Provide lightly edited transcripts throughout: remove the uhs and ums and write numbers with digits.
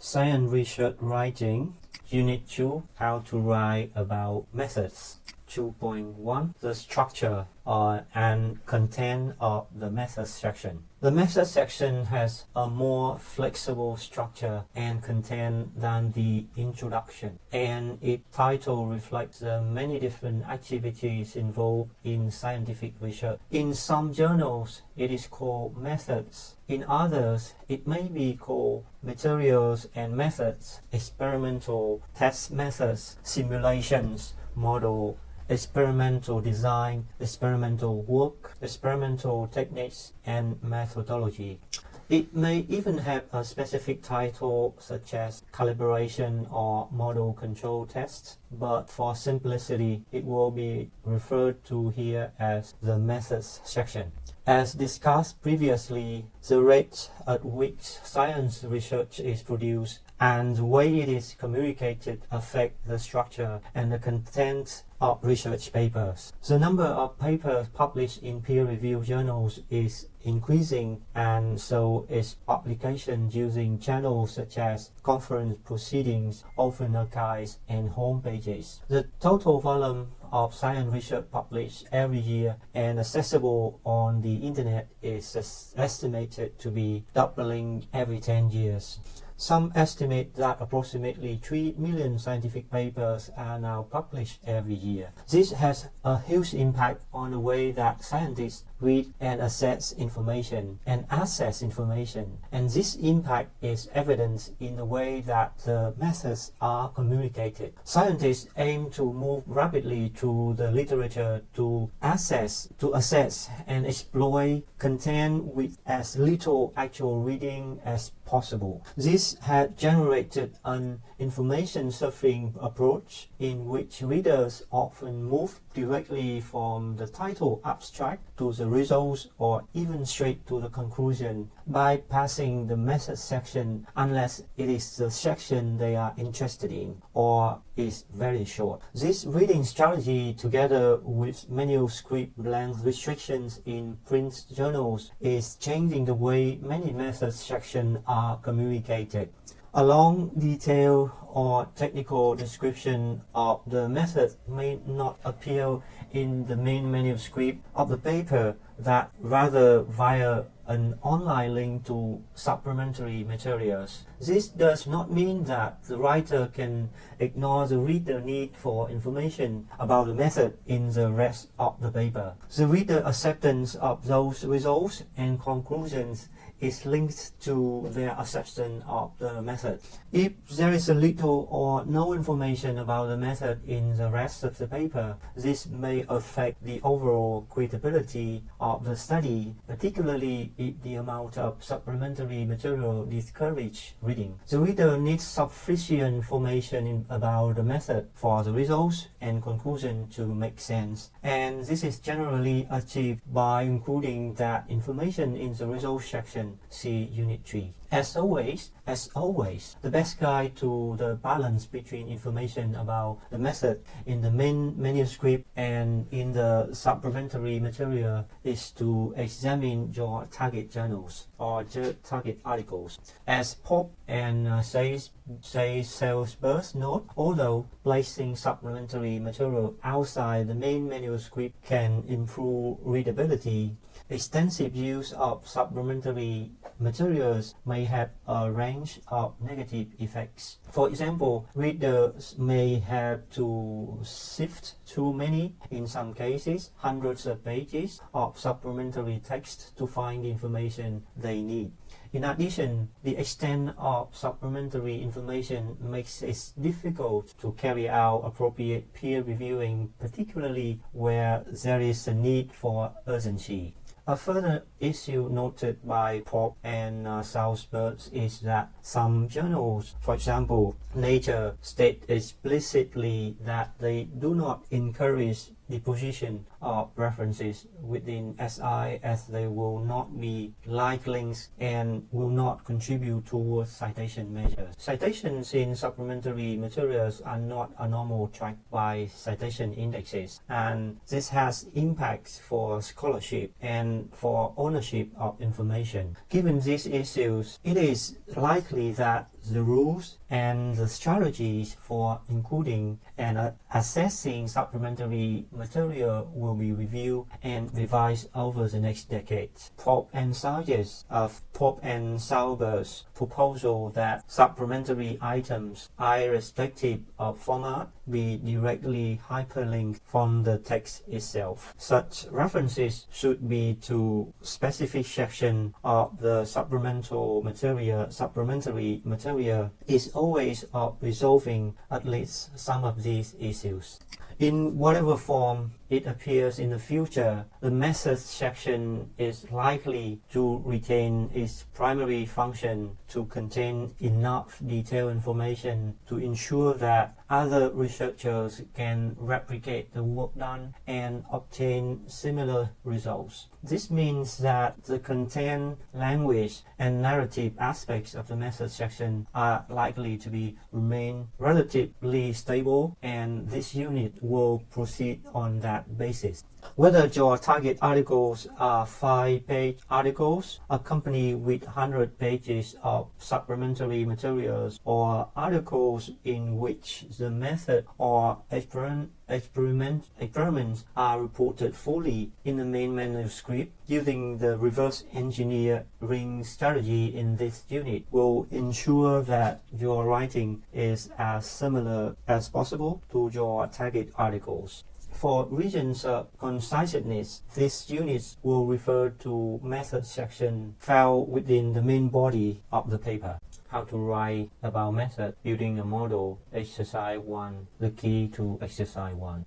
Science Research Writing, Unit 2, How to Write About Methods. 2.1 The structure and content of the methods section. The methods section has a more flexible structure and content than the introduction, and its title reflects the many different activities involved in scientific research. In some journals, it is called methods. In others, it may be called materials and methods, experimental test methods, simulations, model, experimental design, experimental work, experimental techniques, and methodology. It may even have a specific title such as calibration or model control tests, but for simplicity, it will be referred to here as the methods section. As discussed previously, the rate at which science research is produced and the way it is communicated affect the structure and the content of research papers. The number of papers published in peer-reviewed journals is increasing, and so is publication using channels such as conference proceedings, open archives, and home pages. The total volume of science research published every year and accessible on the internet is estimated to be doubling every 10 years. Some estimate that approximately 3 million scientific papers are now published every year. This has a huge impact on the way that scientists read and assess information, and this impact is evident in the way that the methods are communicated. Scientists aim to move rapidly through the literature to assess and exploit content with as little actual reading as possible. This had generated an information surfing approach in which readers often move directly from the title abstract to the results or even straight to the conclusion, bypassing the method section unless it is the section they are interested in or is very short. This reading strategy, together with manuscript length restrictions in print journals, is changing the way many method sections are communicated. A long, detailed, or technical description of the method may not appear in the main manuscript of the paper, that rather via an online link to supplementary materials. This does not mean that the writer can ignore the reader's need for information about the method in the rest of the paper. The reader's acceptance of those results and conclusions is linked to their acceptance of the method. If there is a little or no information about the method in the rest of the paper, this may affect the overall credibility of the study, particularly if the amount of supplementary material discourages reading. The reader needs sufficient information about the method for the results and conclusion to make sense, and this is generally achieved by including that information in the results section. See Unit 3. As always, the best guide to the balance between information about the method in the main manuscript and in the supplementary material is to examine your target journals or target articles. As Pope and says Salisbury's note, although placing supplementary material outside the main manuscript can improve readability, extensive use of supplementary materials may have a range of negative effects. For example, readers may have to sift through many, in some cases, hundreds of pages of supplementary text to find the information they need. In addition, the extent of supplementary information makes it difficult to carry out appropriate peer reviewing, particularly where there is a need for urgency. A further issue noted by Pope and Salisbury is that some journals, for example, Nature, state explicitly that they do not encourage deposition of references within SI, as they will not be like links and will not contribute towards citation measures. Citations in supplementary materials are not a normal tracked by citation indexes, and this has impacts for scholarship and for ownership of information. Given these issues, it is likely that the rules and the strategies for including and assessing supplementary material will be reviewed and revised over the next decade. Pope and Sauer's proposal that supplementary items, irrespective of format, be directly hyperlinked from the text itself. Such references should be to specific section of the supplementary material is always of resolving at least some of these issues. In whatever form it appears in the future, the methods section is likely to retain its primary function to contain enough detailed information to ensure that other researchers can replicate the work done and obtain similar results. This means that the content, language, and narrative aspects of the methods section are likely to remain relatively stable, and this unit will proceed on that basis. Whether your target articles are 5-page articles accompanied with 100 pages of supplementary materials, or articles in which the method or experiments are reported fully in the main manuscript, using the reverse engineering strategy in this unit will ensure that your writing is as similar as possible to your target articles. For reasons of conciseness, this unit will refer to method section found within the main body of the paper. How to write about method, building a model, exercise 1, the key to exercise 1.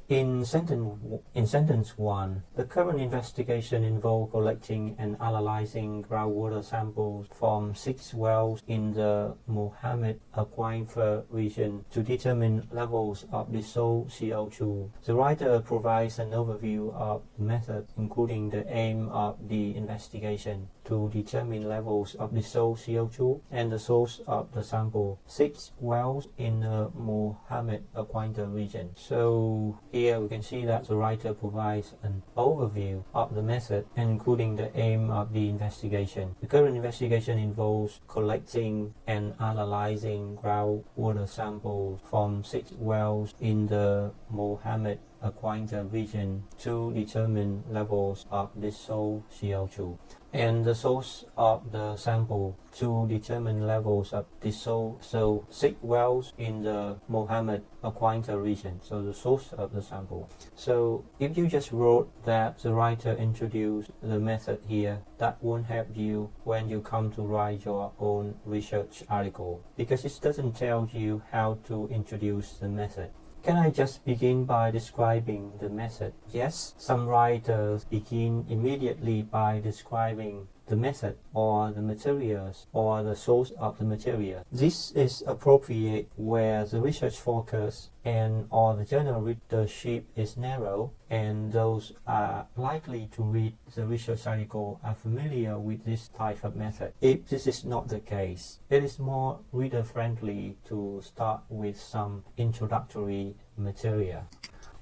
In sentence 1, the current investigation involved collecting and analyzing groundwater samples from 6 wells in the Mohammed Aquifer region to determine levels of dissolved CO2. The writer provides an overview of the method, including the aim of the investigation to determine levels of dissolved CO2 and the source of the sample. 6 wells in the Mohammed Aquifer region. So here we can see that the writer provides an overview of the method, including the aim of the investigation. The current investigation involves collecting and analyzing groundwater samples from 6 wells in the Mohammed Aquifer region to determine levels of dissolved CO2, and the source of the sample to determine levels of dissolved. So 6 wells in the Mohammed Aquifer region, so the source of the sample. So if you just wrote that the writer introduced the method here, that won't help you when you come to write your own research article, because it doesn't tell you how to introduce the method. Can I just begin by describing the method? Yes, some writers begin immediately by describing the method or the materials or the source of the material. This is appropriate where the research focus and or the general readership is narrow, and those are likely to read the research article are familiar with this type of method. If this is not the case, it is more reader-friendly to start with some introductory material.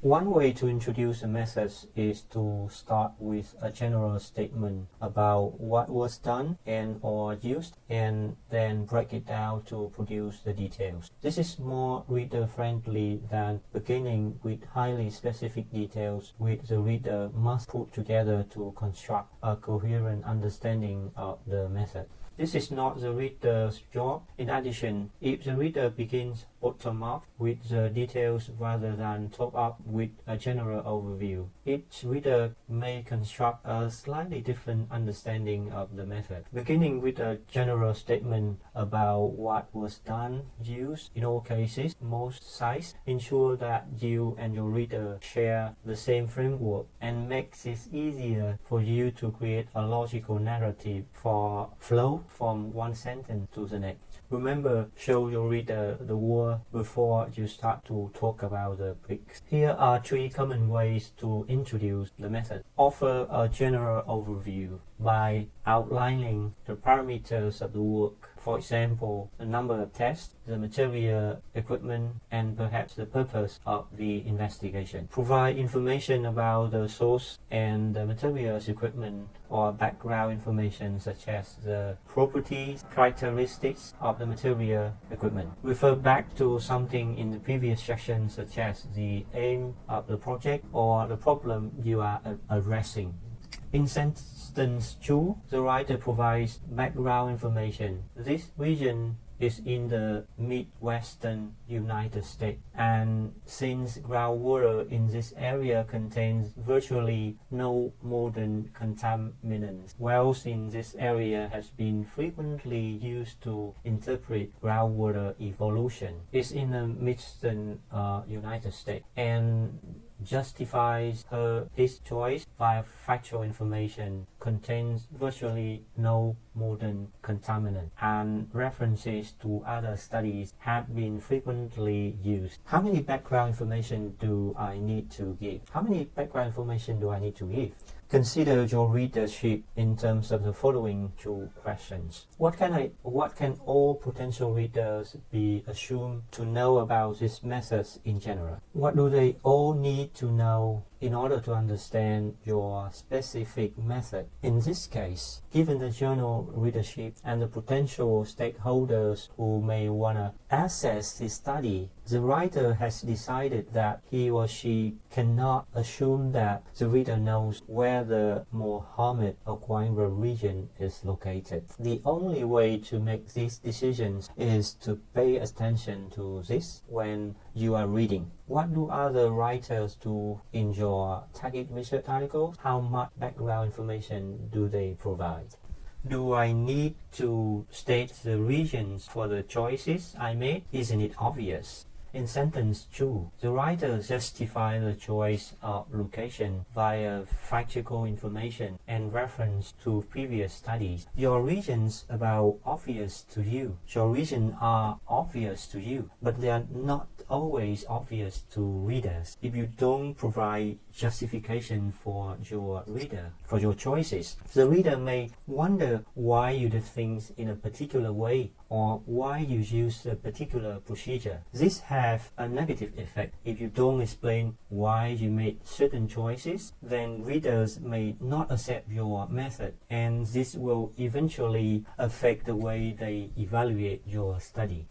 One way to introduce the methods is to start with a general statement about what was done and or used, and then break it down to produce the details. This is more reader-friendly than beginning with highly specific details which the reader must put together to construct a coherent understanding of the method. This is not the reader's job. In addition, if the reader begins bottom-up with the details rather than top-up with a general overview, each reader may construct a slightly different understanding of the method. Beginning with a general statement about what was done, used, in all cases, most sites, ensure that you and your reader share the same framework and makes it easier for you to create a logical narrative for flow from one sentence to the next. Remember, show your reader the world before you start to talk about the bricks. Here are 3 common ways to introduce the method. Offer a general overview by outlining the parameters of the work. For example, the number of tests, the material, equipment, and perhaps the purpose of the investigation. Provide information about the source and the materials, equipment, or background information such as the properties, characteristics of the material, equipment. Refer back to something in the previous section such as the aim of the project or the problem you are addressing. In sentence 2, the writer provides background information. This region is in the Midwestern United States, and since groundwater in this area contains virtually no modern contaminants, wells in this area has been frequently used to interpret groundwater evolution. It's in the Midwestern United States, and justifies his choice by factual information, contains virtually no modern contaminant, and references to other studies have been frequently used. How many background information do I need to give? How many background information do I need to give? Consider your readership in terms of the following 2 questions. What can all potential readers be assumed to know about these methods in general? What do they all need to know in order to understand your specific method? In this case, given the journal readership and the potential stakeholders who may want to access this study, the writer has decided that he or she cannot assume that the reader knows where the Mohammed or Coimbra region is located. The only way to make these decisions is to pay attention to this when you are reading. What do other writers do in your target research articles? How much background information do they provide? Do I need to state the reasons for the choices I made? Isn't it obvious? In sentence 2, the writer justifies the choice of location via factual information and reference to previous studies. Your reasons are obvious to you. Your reasons are obvious to you, but they are not always obvious to readers. If you don't provide justification for your reader, for your choices, the reader may wonder why you did things in a particular way or why you use a particular procedure. This have a negative effect. If you don't explain why you made certain choices, then readers may not accept your method, and this will eventually affect the way they evaluate your study.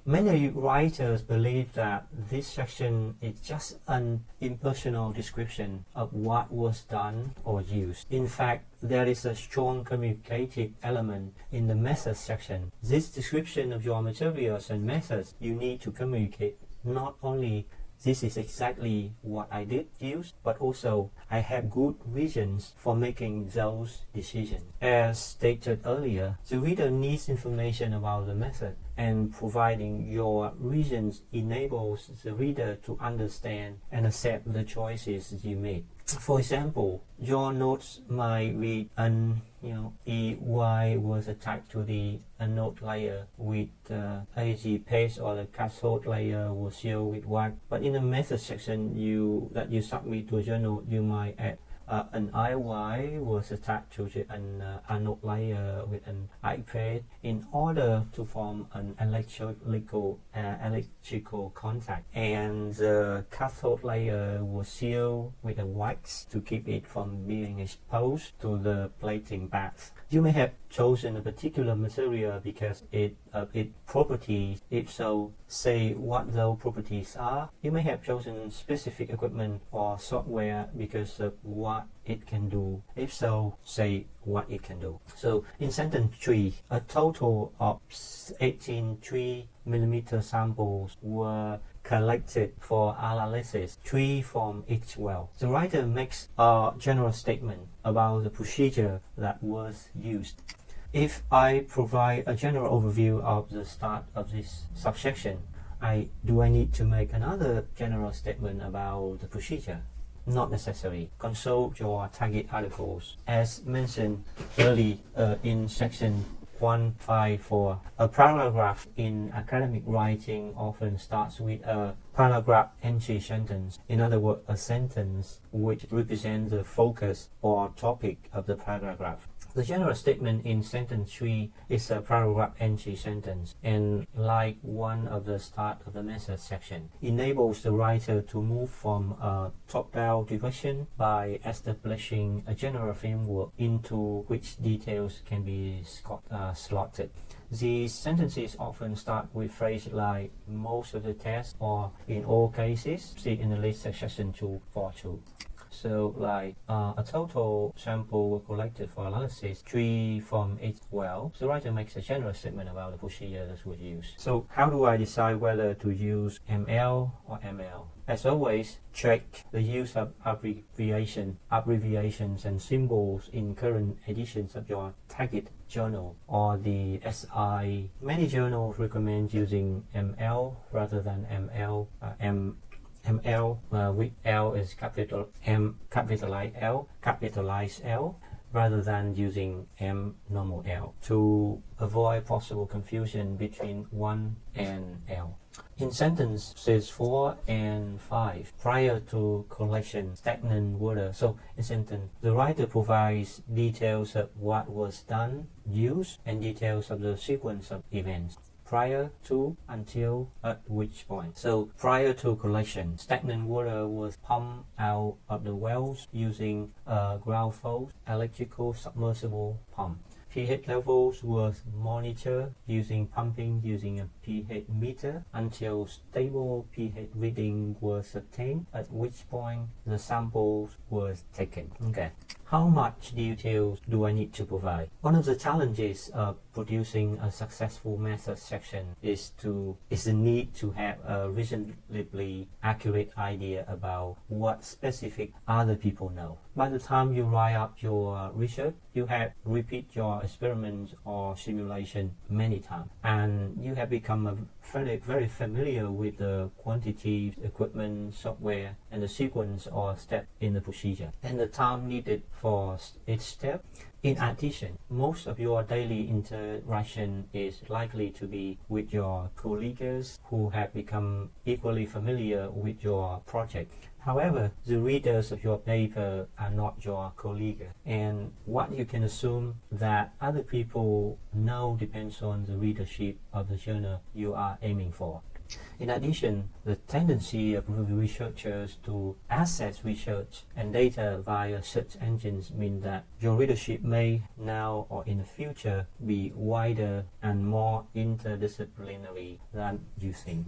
Many writers believe that this section is just an impersonal description of what was done or used. In fact, there is a strong communicative element in the methods section. This description of your materials and methods, you need to communicate not only this is exactly what I did use, but also I have good reasons for making those decisions. As stated earlier, the reader needs information about the method, and providing your reasons enables the reader to understand and accept the choices you made. For example, your notes might read the Y was attached to the anode layer with AG paste, or the cathode layer was sealed with wax. But in the method section that you submit to a journal, you might add an IY was attached to an anode layer with an I paste in order to form an electrical contact, and the cathode layer was sealed with a wax to keep it from being exposed to the plating bath. You may have chosen a particular material because of its properties. If so, say what those properties are. You may have chosen specific equipment or software because of what it can do. If so, say what it can do. So in sentence 3, a total of 18 3mm samples were collected for analysis, 3 from each well. The writer makes a general statement about the procedure that was used. If I provide a general overview of the start of this subsection, do I need to make another general statement about the procedure? Not necessary. Consult your target articles. As mentioned early in section 154. A paragraph in academic writing often starts with a paragraph entry sentence. In other words, a sentence which represents the focus or topic of the paragraph. The general statement in sentence 3 is a paragraph entry sentence, and like one of the start of the message section, enables the writer to move from a top-down direction by establishing a general framework into which details can be slotted. These sentences often start with phrases like most of the tests or in all cases. See in the list section 2 for 2. So like a total sample were collected for analysis, 3 from 8 well. The writer makes a general statement about the procedure that was used. So how do I decide whether to use ML or ML? As always, check the use of abbreviations and symbols in current editions of your target journal or the SI. Many journals recommend using ML rather than ML. ML with L is capital M, capitalized L, capitalized L, rather than using M normal L to avoid possible confusion between 1 and L. In sentences 4 and 5, prior to collection, stagnant water. So in sentence, the writer provides details of what was done, used, and details of the sequence of events. Prior to, until, at which point. So prior to collection, stagnant water was pumped out of the wells using a ground fault electrical submersible pump. pH levels was monitored pumping using a pH meter until stable pH reading was obtained, at which point the samples was taken. Okay. How much details do I need to provide? One of the challenges of producing a successful method section is the need to have a reasonably accurate idea about what specific other people know. By the time you write up your research, you have repeat your experiments or simulation many times, and you have become very familiar with the quantities, equipment, software, and the sequence or step in the procedure, and the time needed for each step. In addition, most of your daily interaction is likely to be with your colleagues who have become equally familiar with your project. However, the readers of your paper are not your colleagues, and what you can assume that other people know depends on the readership of the journal you are aiming for. In addition, the tendency of researchers to access research and data via search engines means that your readership may now or in the future be wider and more interdisciplinary than you think.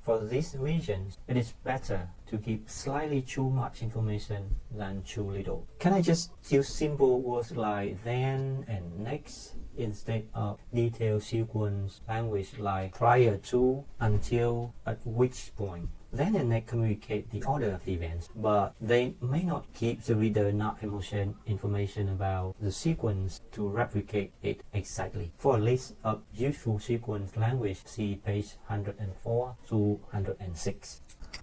For these reasons, it is better to give slightly too much information than too little. Can I just use simple words like then and next instead of detailed sequence language like prior to, until, at which point? Then and next communicate the order of the events, but they may not give the reader enough information about the sequence to replicate it exactly. For a list of useful sequence language, see page 104 to 106.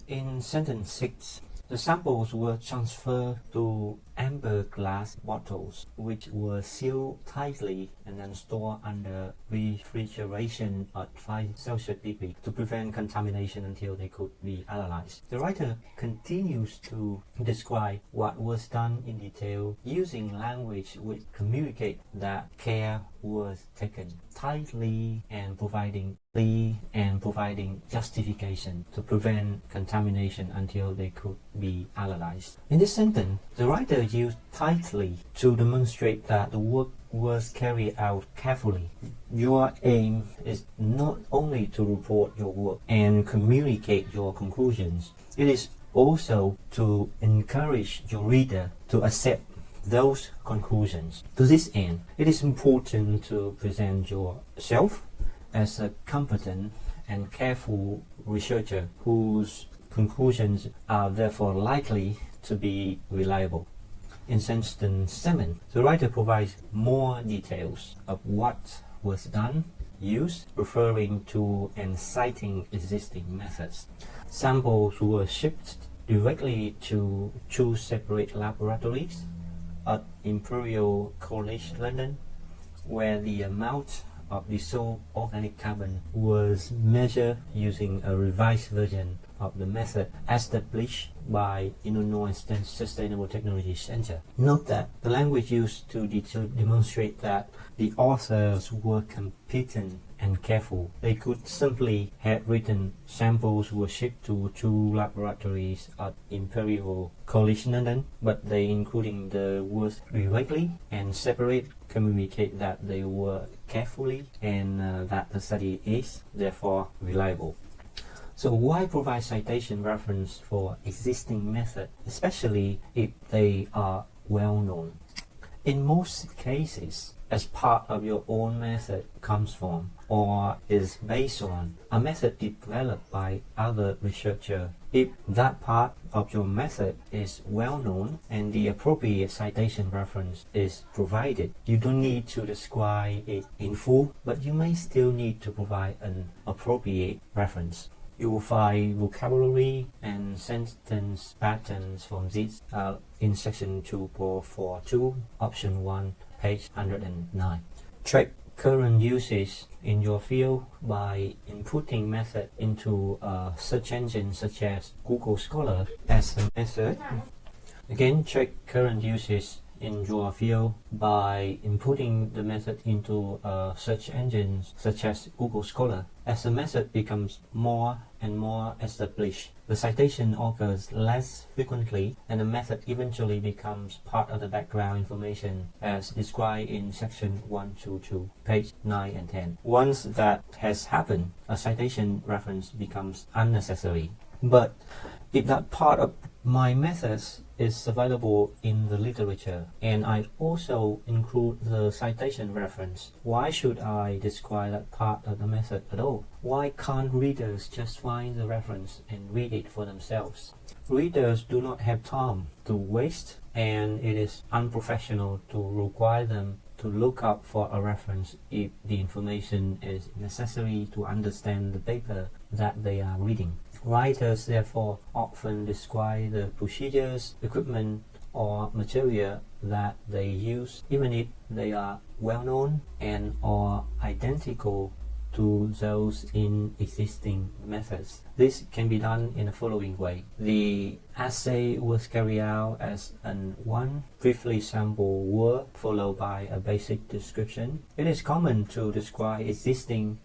In sentence 6, the samples were transferred to amber glass bottles, which were sealed tightly and then stored under refrigeration at 5 Celsius degrees to prevent contamination until they could be analyzed. The writer continues to describe what was done in detail using language which communicate that care was taken tightly and providing justification to prevent contamination until they could be analyzed. In this sentence, the writer used tightly to demonstrate that the work was carried out carefully. Your aim is not only to report your work and communicate your conclusions, it is also to encourage your reader to accept those conclusions. To this end, it is important to present yourself as a competent and careful researcher whose conclusions are therefore likely to be reliable. In sentence 7, the writer provides more details of what was done, used, referring to and citing existing methods. Samples were shipped directly to 2 separate laboratories at Imperial College London, where the amount of dissolved organic carbon was measured using a revised version of the method established by Illinois Sustainable Technology Center. Note that the language used to demonstrate that the authors were competent and careful. They could simply have written samples were shipped to 2 laboratories at Imperial College London, but they including the words directly and separate communicate that they were carefully and that the study is therefore reliable. So why provide citation reference for existing method, especially if they are well known? In most cases, as part of your own method comes from or is based on a method developed by other researchers, if that part of your method is well known and the appropriate citation reference is provided, you don't need to describe it in full, but you may still need to provide an appropriate reference. You will find vocabulary and sentence patterns from this in section 2.42, option 1, page 109. Track current usage in your field by inputting method into a search engine such as Google Scholar as a method. Again, check current usage in your field by inputting the method into a search engine such as Google Scholar. As the method becomes more and more established, the citation occurs less frequently and the method eventually becomes part of the background information as described in section 122, page 9 and 10. Once that has happened, a citation reference becomes unnecessary. But if that part of my methods is available in the literature and I also include the citation reference, why should I describe that part of the method at all? Why can't readers just find the reference and read it for themselves? Readers do not have time to waste, and it is unprofessional to require them to look up for a reference if the information is necessary to understand the paper that they are reading. Writers therefore often describe the procedures, equipment, or material that they use, even if they are well known and or identical to those in existing methods. This can be done in the following way. The assay was carried out as one briefly sample word followed by a basic description. It is common to describe existing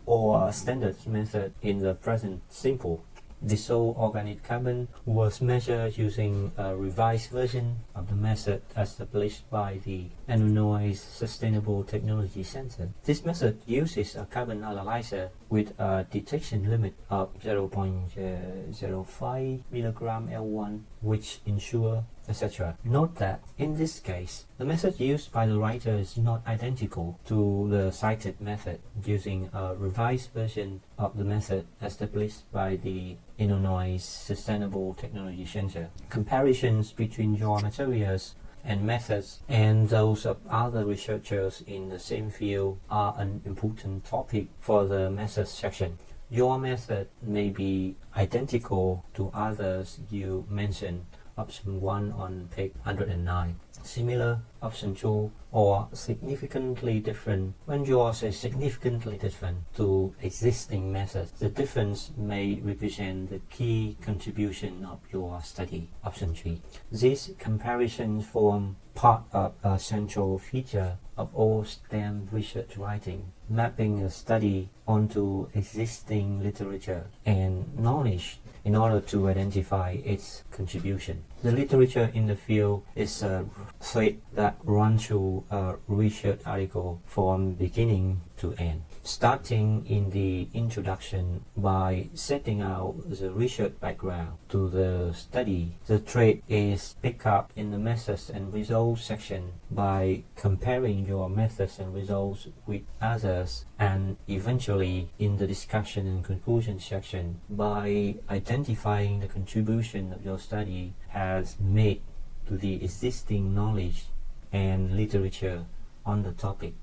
or standard method in the present simple. Dissolved organic carbon was measured using a revised version of the method established by the Illinois Sustainable Technology Center. This method uses a carbon analyzer with a detection limit of 0.05 mg L1, which ensure etc. Note that in this case, the method used by the writer is not identical to the cited method, using a revised version of the method established by the Illinois Sustainable Technology Center. Comparisons between your materials and methods and those of other researchers in the same field are an important topic for the methods section. Your method may be identical to others you mentioned, option 1 on page 109. Similar, option 2, or significantly different. When yours is significantly different to existing methods, the difference may represent the key contribution of your study, option 3. These comparisons form part of a central feature of all STEM research writing, mapping a study onto existing literature and knowledge in order to identify its contribution. The literature in the field is a thread that runs through a research article from beginning to end. Starting in the introduction by setting out the research background to the study, the thread is picked up in the methods and results section by comparing your methods and results with others, and eventually in the discussion and conclusion section by identifying the contribution of your study has made to the existing knowledge and literature on the topic.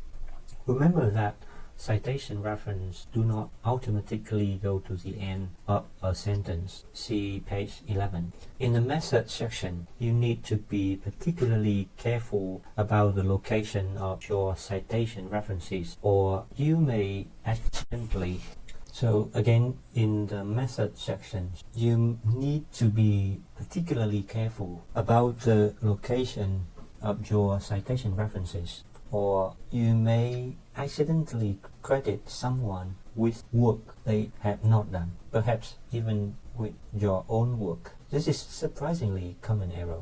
Remember that citation reference do not automatically go to the end of a sentence. See page 11. In the method section, you need to be particularly careful about the location of your citation references, or you may accidentally. So again, in the method section, you need to be particularly careful about the location of your citation references, or you may accidentally credit someone with work they have not done, perhaps even with your own work. This is surprisingly common error.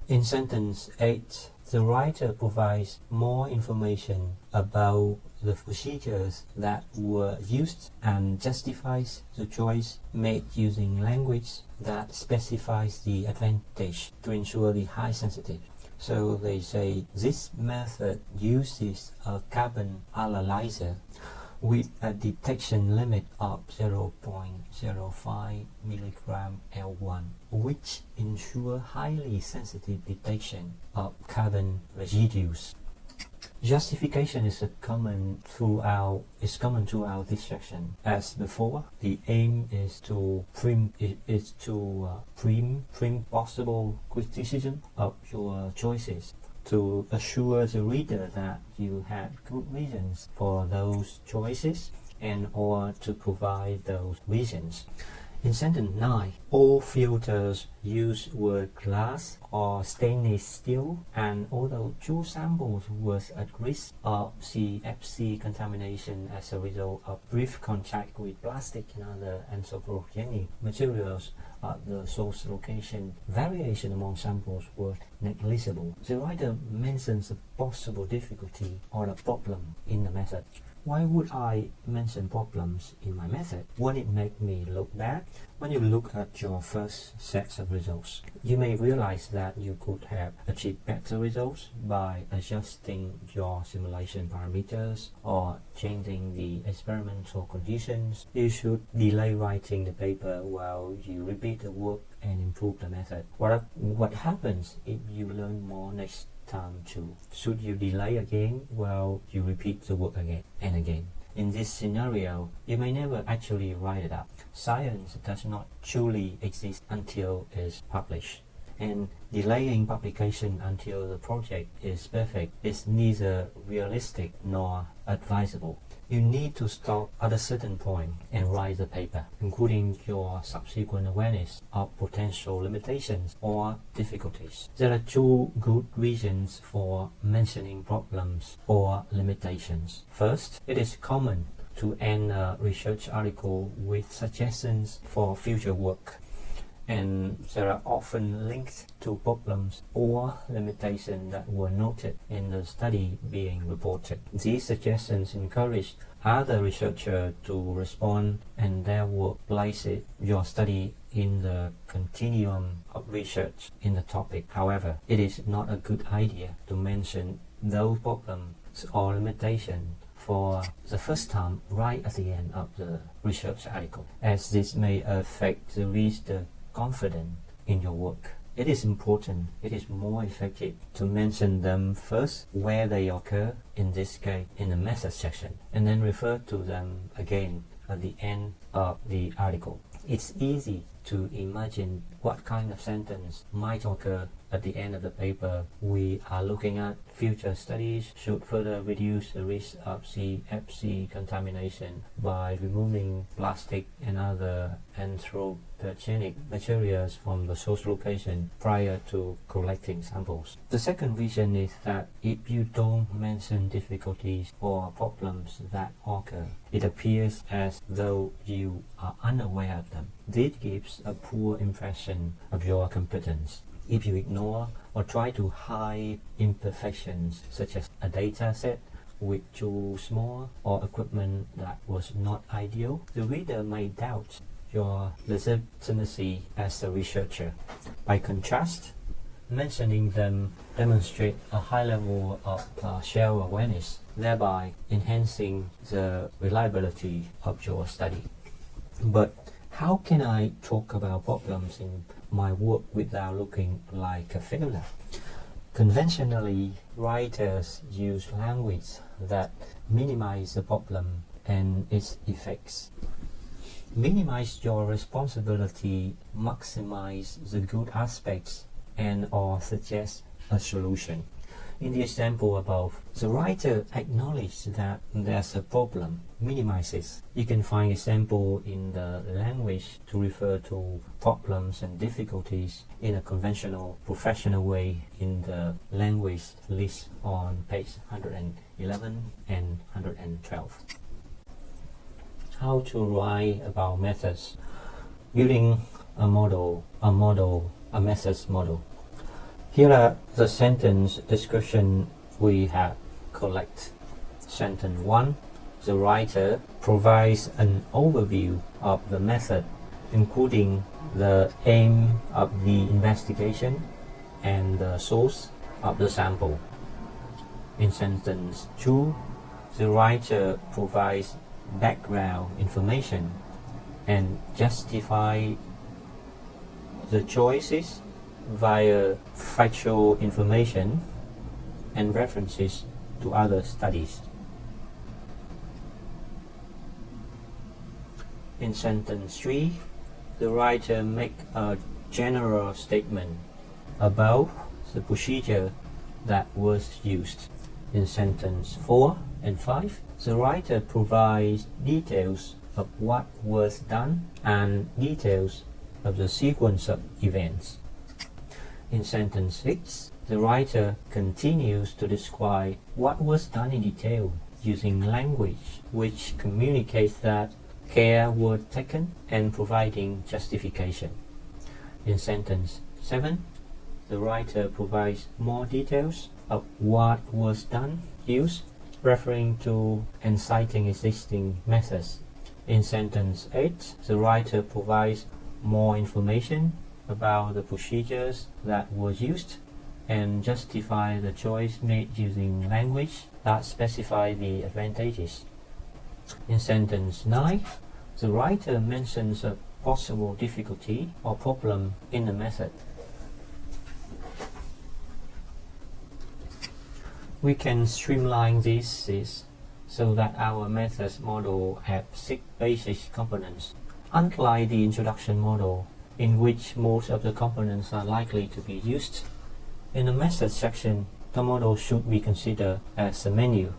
In sentence 8, the writer provides more information about the procedures that were used and justifies the choice made using language that specifies the advantage to ensure the high sensitivity. So they say this method uses a carbon analyzer with a detection limit of 0.05 milligram L1, which ensure highly sensitive detection of carbon residues. Justification is common throughout this section. As before, the aim is to prime possible criticism of your choices, to assure the reader that you had good reasons for those choices, and or to provide those reasons. In sentence 9, all filters use were glass or stainless steel, and although 2 samples were at risk of CFC contamination as a result of brief contact with plastic and other anthropogenic materials at the source location, variation among samples was negligible. The writer mentions a possible difficulty or a problem in the method. Why would I mention problems in my method? Won't it make me look bad? When you look at your first set of results, you may realize that you could have achieved better results by adjusting your simulation parameters or changing the experimental conditions. You should delay writing the paper while you repeat the work and improve the method. What happens if you learn more next time too? Should you delay again while you repeat the work again and again? In this scenario, you may never actually write it up. Science does not truly exist until it's published, and delaying publication until the project is perfect is neither realistic nor advisable. You need to stop at a certain point and write the paper, including your subsequent awareness of potential limitations or difficulties. There are 2 good reasons for mentioning problems or limitations. First, it is common to end a research article with suggestions for future work, and they are often linked to problems or limitations that were noted in the study being reported. These suggestions encourage other researchers to respond, and their work places your study in the continuum of research in the topic. However, it is not a good idea to mention those problems or limitations for the first time right at the end of the research article, as this may affect the reader's confidence in your work. It is more effective to mention them first where they occur, in this case in the method section, and then refer to them again at the end of the article. It's easy to imagine what kind of sentence might occur at the end of the paper we are looking at. Future studies should further reduce the risk of CFC contamination by removing plastic and other anthropogenic materials from the source location prior to collecting samples. The second reason is that if you don't mention difficulties or problems that occur, it appears as though you are unaware of them. This gives a poor impression of your competence. If you ignore or try to hide imperfections, such as a data set with too small or equipment that was not ideal, the reader may doubt your legitimacy as a researcher. By contrast, mentioning them demonstrates a high level of self-awareness, thereby enhancing the reliability of your study. But how can I talk about problems in my work without looking like a failure? Conventionally, writers use language that minimize the problem and its effects. Minimize your responsibility, maximize the good aspects, and or suggest a solution. In the example above, the writer acknowledges that there's a problem, minimizes. You can find example in the language to refer to problems and difficulties in a conventional, professional way in the language list on page 111 and 112. How to write about methods. Building a methods model. Here are the sentence description we have collected. Sentence 1. The writer provides an overview of the method, including the aim of the investigation and the source of the sample. In sentence 2, the writer provides background information and justify the choices via factual information and references to other studies. In sentence 3, the writer makes a general statement about the procedure that was used. In sentence 4 and 5, the writer provides details of what was done and details of the sequence of events. In sentence 6, the writer continues to describe what was done in detail using language which communicates that care was taken and providing justification. In sentence 7, the writer provides more details of what was done, used, referring to and citing existing methods. In sentence 8, the writer provides more information about the procedures that were used and justify the choice made using language that specify the advantages. In sentence 9, the writer mentions a possible difficulty or problem in the method. We can streamline this so that our methods model has 6 basic components. Unlike the introduction model, in which most of the components are likely to be used, in the method section, the model should be considered as a menu.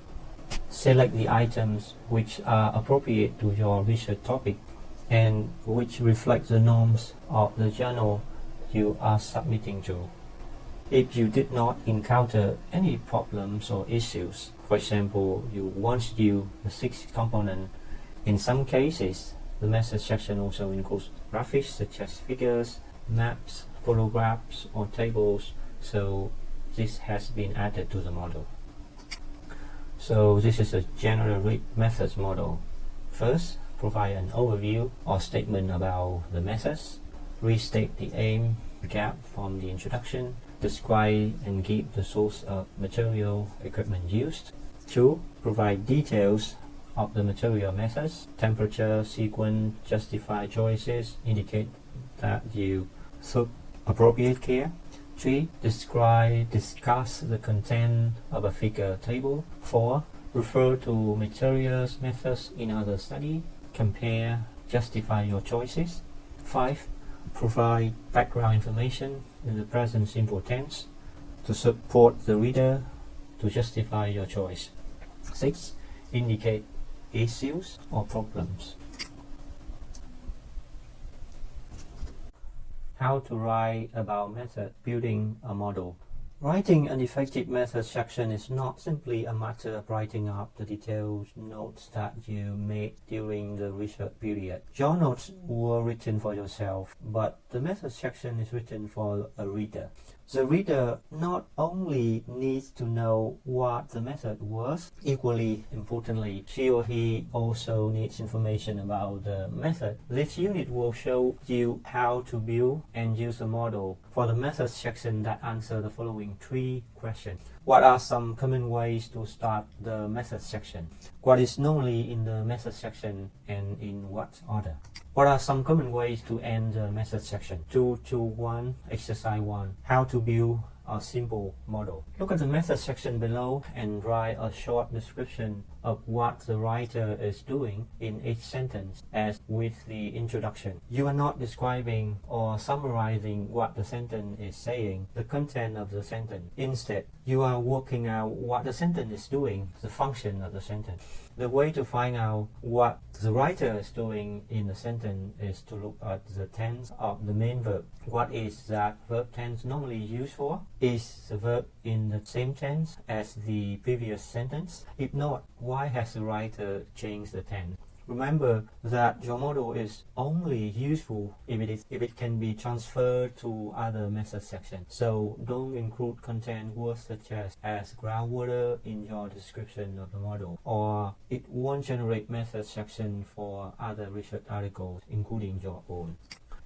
Select the items which are appropriate to your research topic and which reflect the norms of the journal you are submitting to. If you did not encounter any problems or issues, for example, you once used the 6 components, in some cases, the method section also includes graphics such as figures, maps, photographs, or tables, so this has been added to the model. So this is a general methods model. First, provide an overview or statement about the methods, restate the aim, gap from the introduction, describe and give the source of material equipment used. 2. Provide details of the material methods, temperature, sequence, justify choices, indicate that you took appropriate care. 3. Discuss the content of a figure table. 4. Refer to materials, methods in other study. Compare, justify your choices. 5. Provide background information in the present simple tense to support the reader to justify your choice. 6. Indicate issues or problems. How to write about method building a model. Writing an effective method section is not simply a matter of writing up the detailed notes that you made during the research period. Your notes were written for yourself, but the method section is written for a reader. The reader not only needs to know what the method was, equally importantly, she or he also needs information about the method. This unit will show you how to build and use a model for the method section that answer the following 3 questions. What are some common ways to start the method section? What is normally in the method section and in what order? What are some common ways to end the method section? 2.2.1 Exercise 1. How to build a simple model. Look at the method section below and write a short description of what the writer is doing in each sentence, as with the introduction. You are not describing or summarizing what the sentence is saying, the content of the sentence. Instead, you are working out what the sentence is doing, the function of the sentence. The way to find out what the writer is doing in the sentence is to look at the tense of the main verb. What is that verb tense normally used for? Is the verb in the same tense as the previous sentence? If not, why has the writer changed the tense? Remember that your model is only useful if it can be transferred to other method sections. So don't include content words such as groundwater in your description of the model, or it won't generate method section for other research articles, including your own.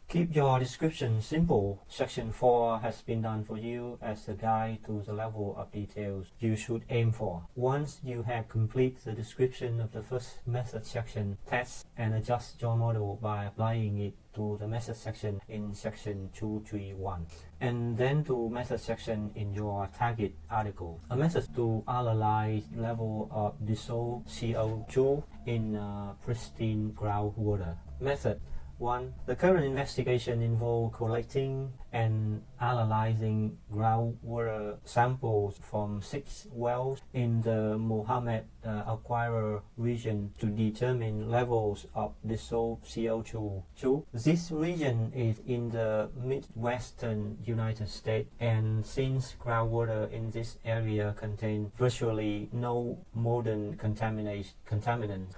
Keep your description simple. Section 4 has been done for you as a guide to the level of details you should aim for. Once you have completed the description of the first method section, test and adjust your model by applying it to the method section in section 231, and then to method section in your target article. A method to analyze level of dissolved CO2 in pristine groundwater. Method 1. The current investigation involves collecting and analyzing groundwater samples from 6 wells in the Mohammed Acquirer region to determine levels of dissolved CO2. 2. This region is in the Midwestern United States, and since groundwater in this area contains virtually no modern contaminants,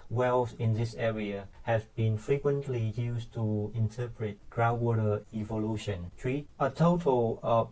wells in this area have been frequently used to interpret groundwater evolution. 3. A total of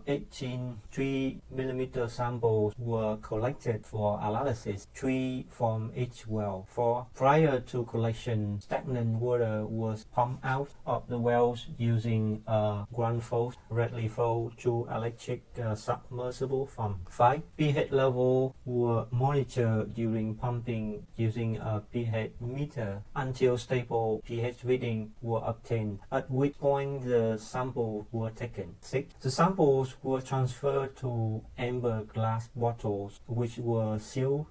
18 3mm samples were collected for analysis, 3 from each well. 4. Prior to collection, stagnant water was pumped out of the wells using a ground-fault, redly flow to electric submersible pump. 5. pH level were monitored during pumping using a pH meter until stable pH reading were obtained, at which point the samples were taken. 6. The samples were transferred to amber glass bottles, which were sealed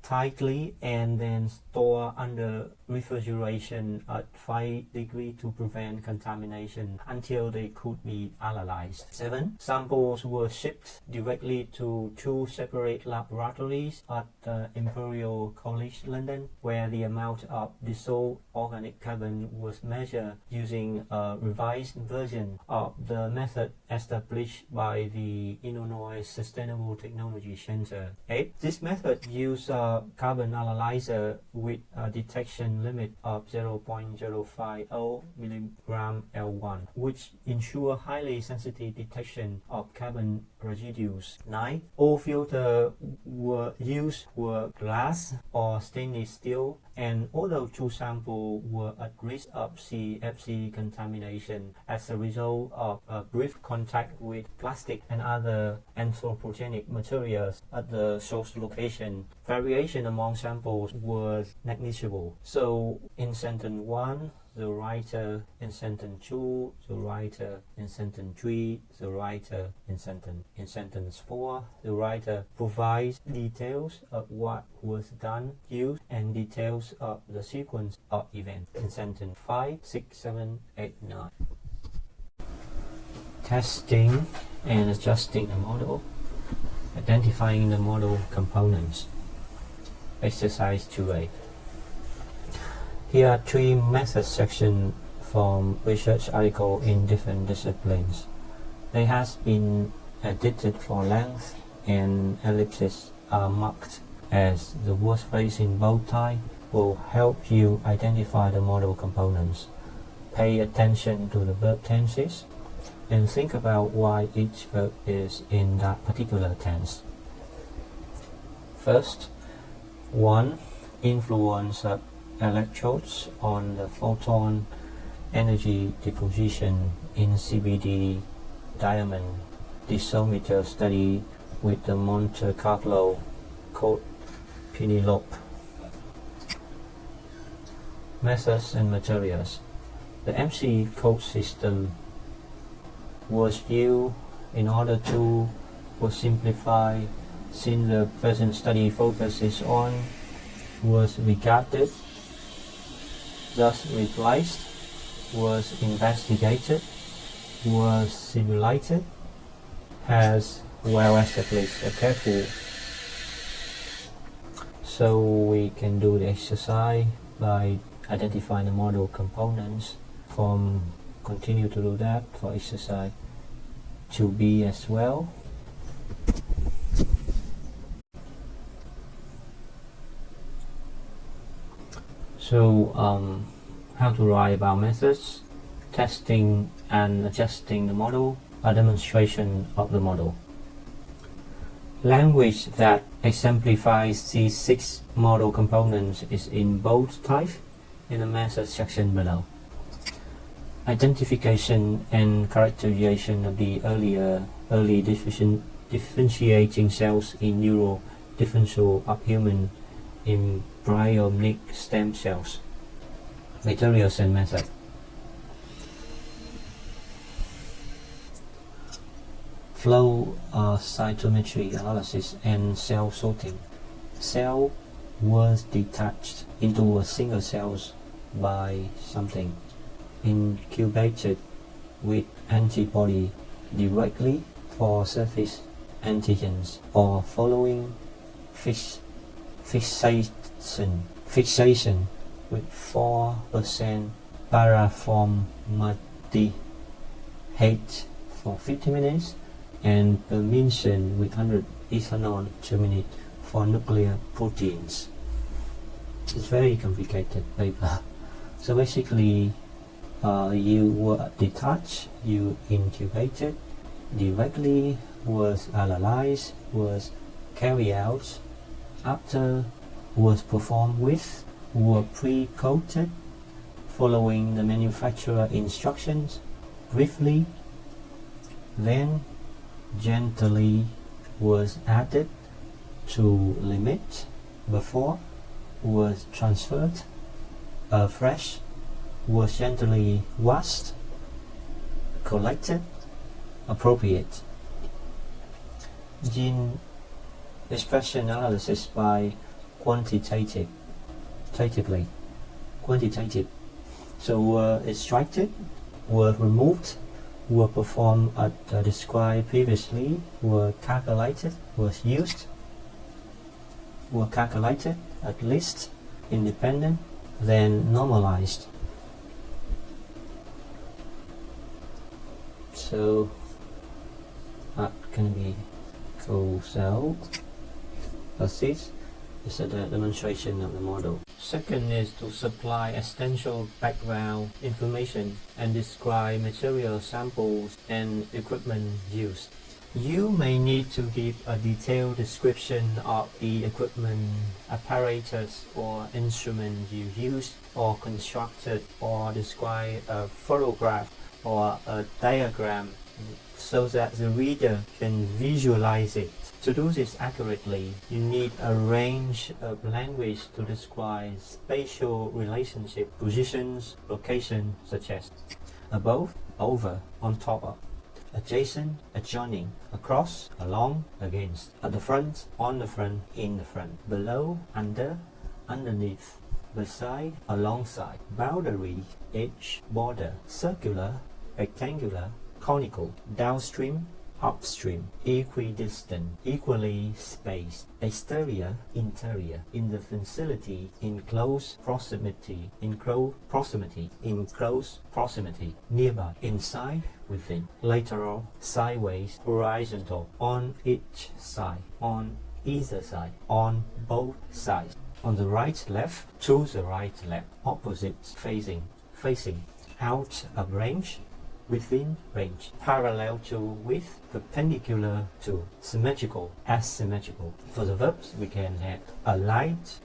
tightly and then stored under refrigeration at 5 degrees to prevent contamination until they could be analyzed. 7. Samples were shipped directly to 2 separate laboratories at Imperial College London, where the amount of dissolved organic carbon was measured using a revised version of the method established by the Illinois Sustainable Technology Center. 8. This method use a carbon analyzer with a detection limit of 0.050 mg/L1, which ensure highly sensitive detection of carbon residues. 9. All filters were glass or stainless steel, and although 2 samples were at risk of CFC contamination as a result of a brief contact with plastic and other anthropogenic materials at the source location, variation among samples was negligible. So in sentence 1, the writer; in sentence 2, the writer; in sentence 3, the writer; in sentence 4, the writer provides details of what was done, used, and details of the sequence of events. In sentence 5, 6, 7, 8, 9. Testing and adjusting the model. Identifying the model components. Exercise 2A. Here are 3 method sections from research articles in different disciplines. They have been edited for length, and ellipses are marked as the word phrase in bold type will help you identify the model components. Pay attention to the verb tenses and think about why each verb is in that particular tense. First, 1. Influence of electrodes on the photon energy deposition in CBD diamond dissometer study with the Monte Carlo code Penelope. Methods and materials. The MC code system was used In order to simplify, since the present study focuses on was regarded, thus replaced, was investigated, was simulated, has well established a careful. So we can do the exercise by identifying the model components. Continue to do that for exercise 2B as well. So how to write about methods, testing and adjusting the model, a demonstration of the model. Language that exemplifies these 6 model components is in bold type in the method section below. Identification and characterization of the early differentiating cells in neural differential of human embryonic stem cells. Materials and method. Flow cytometry analysis and cell sorting. Cell was detached into a single cells by something, incubated with antibody directly for surface antigens or following fixation with 4% paraformaldehyde for 50 minutes and permission with 100 ethanol per minute for nuclear proteins. It's very complicated paper. So basically, you were detached, you incubated, directly was analyzed, was carried out, after was performed with, were pre-coated, following the manufacturer instructions, briefly, then gently was added to limit, before was transferred, fresh was gently washed, collected, appropriate. Gene expression analysis by quantitative. So were extracted, were removed, were performed as described previously, were calculated, was used, were calculated, at least, independent, then normalized. So that can be causal. This is a demonstration of the model. Second is to supply essential background information and describe material samples and equipment used. You may need to give a detailed description of the equipment, apparatus or instrument you used or constructed, or describe a photograph or a diagram so that the reader can visualize it. To do this accurately, you need a range of language to describe spatial relationship, positions, location, such as above, over, on top of, adjacent, adjoining, across, along, against, at the front, on the front, in the front, below, under, underneath, beside, alongside, boundary, edge, border, circular, rectangular, conical, downstream, upstream, equidistant, equally spaced, exterior, interior, in the vicinity, in close proximity, nearby, inside, within, lateral, sideways, horizontal, on each side, on either side, on both sides, on the right, left, to the right, left, opposite, facing, out of range, within range, parallel to, with, perpendicular to, symmetrical, asymmetrical. For the verbs, we can have alight,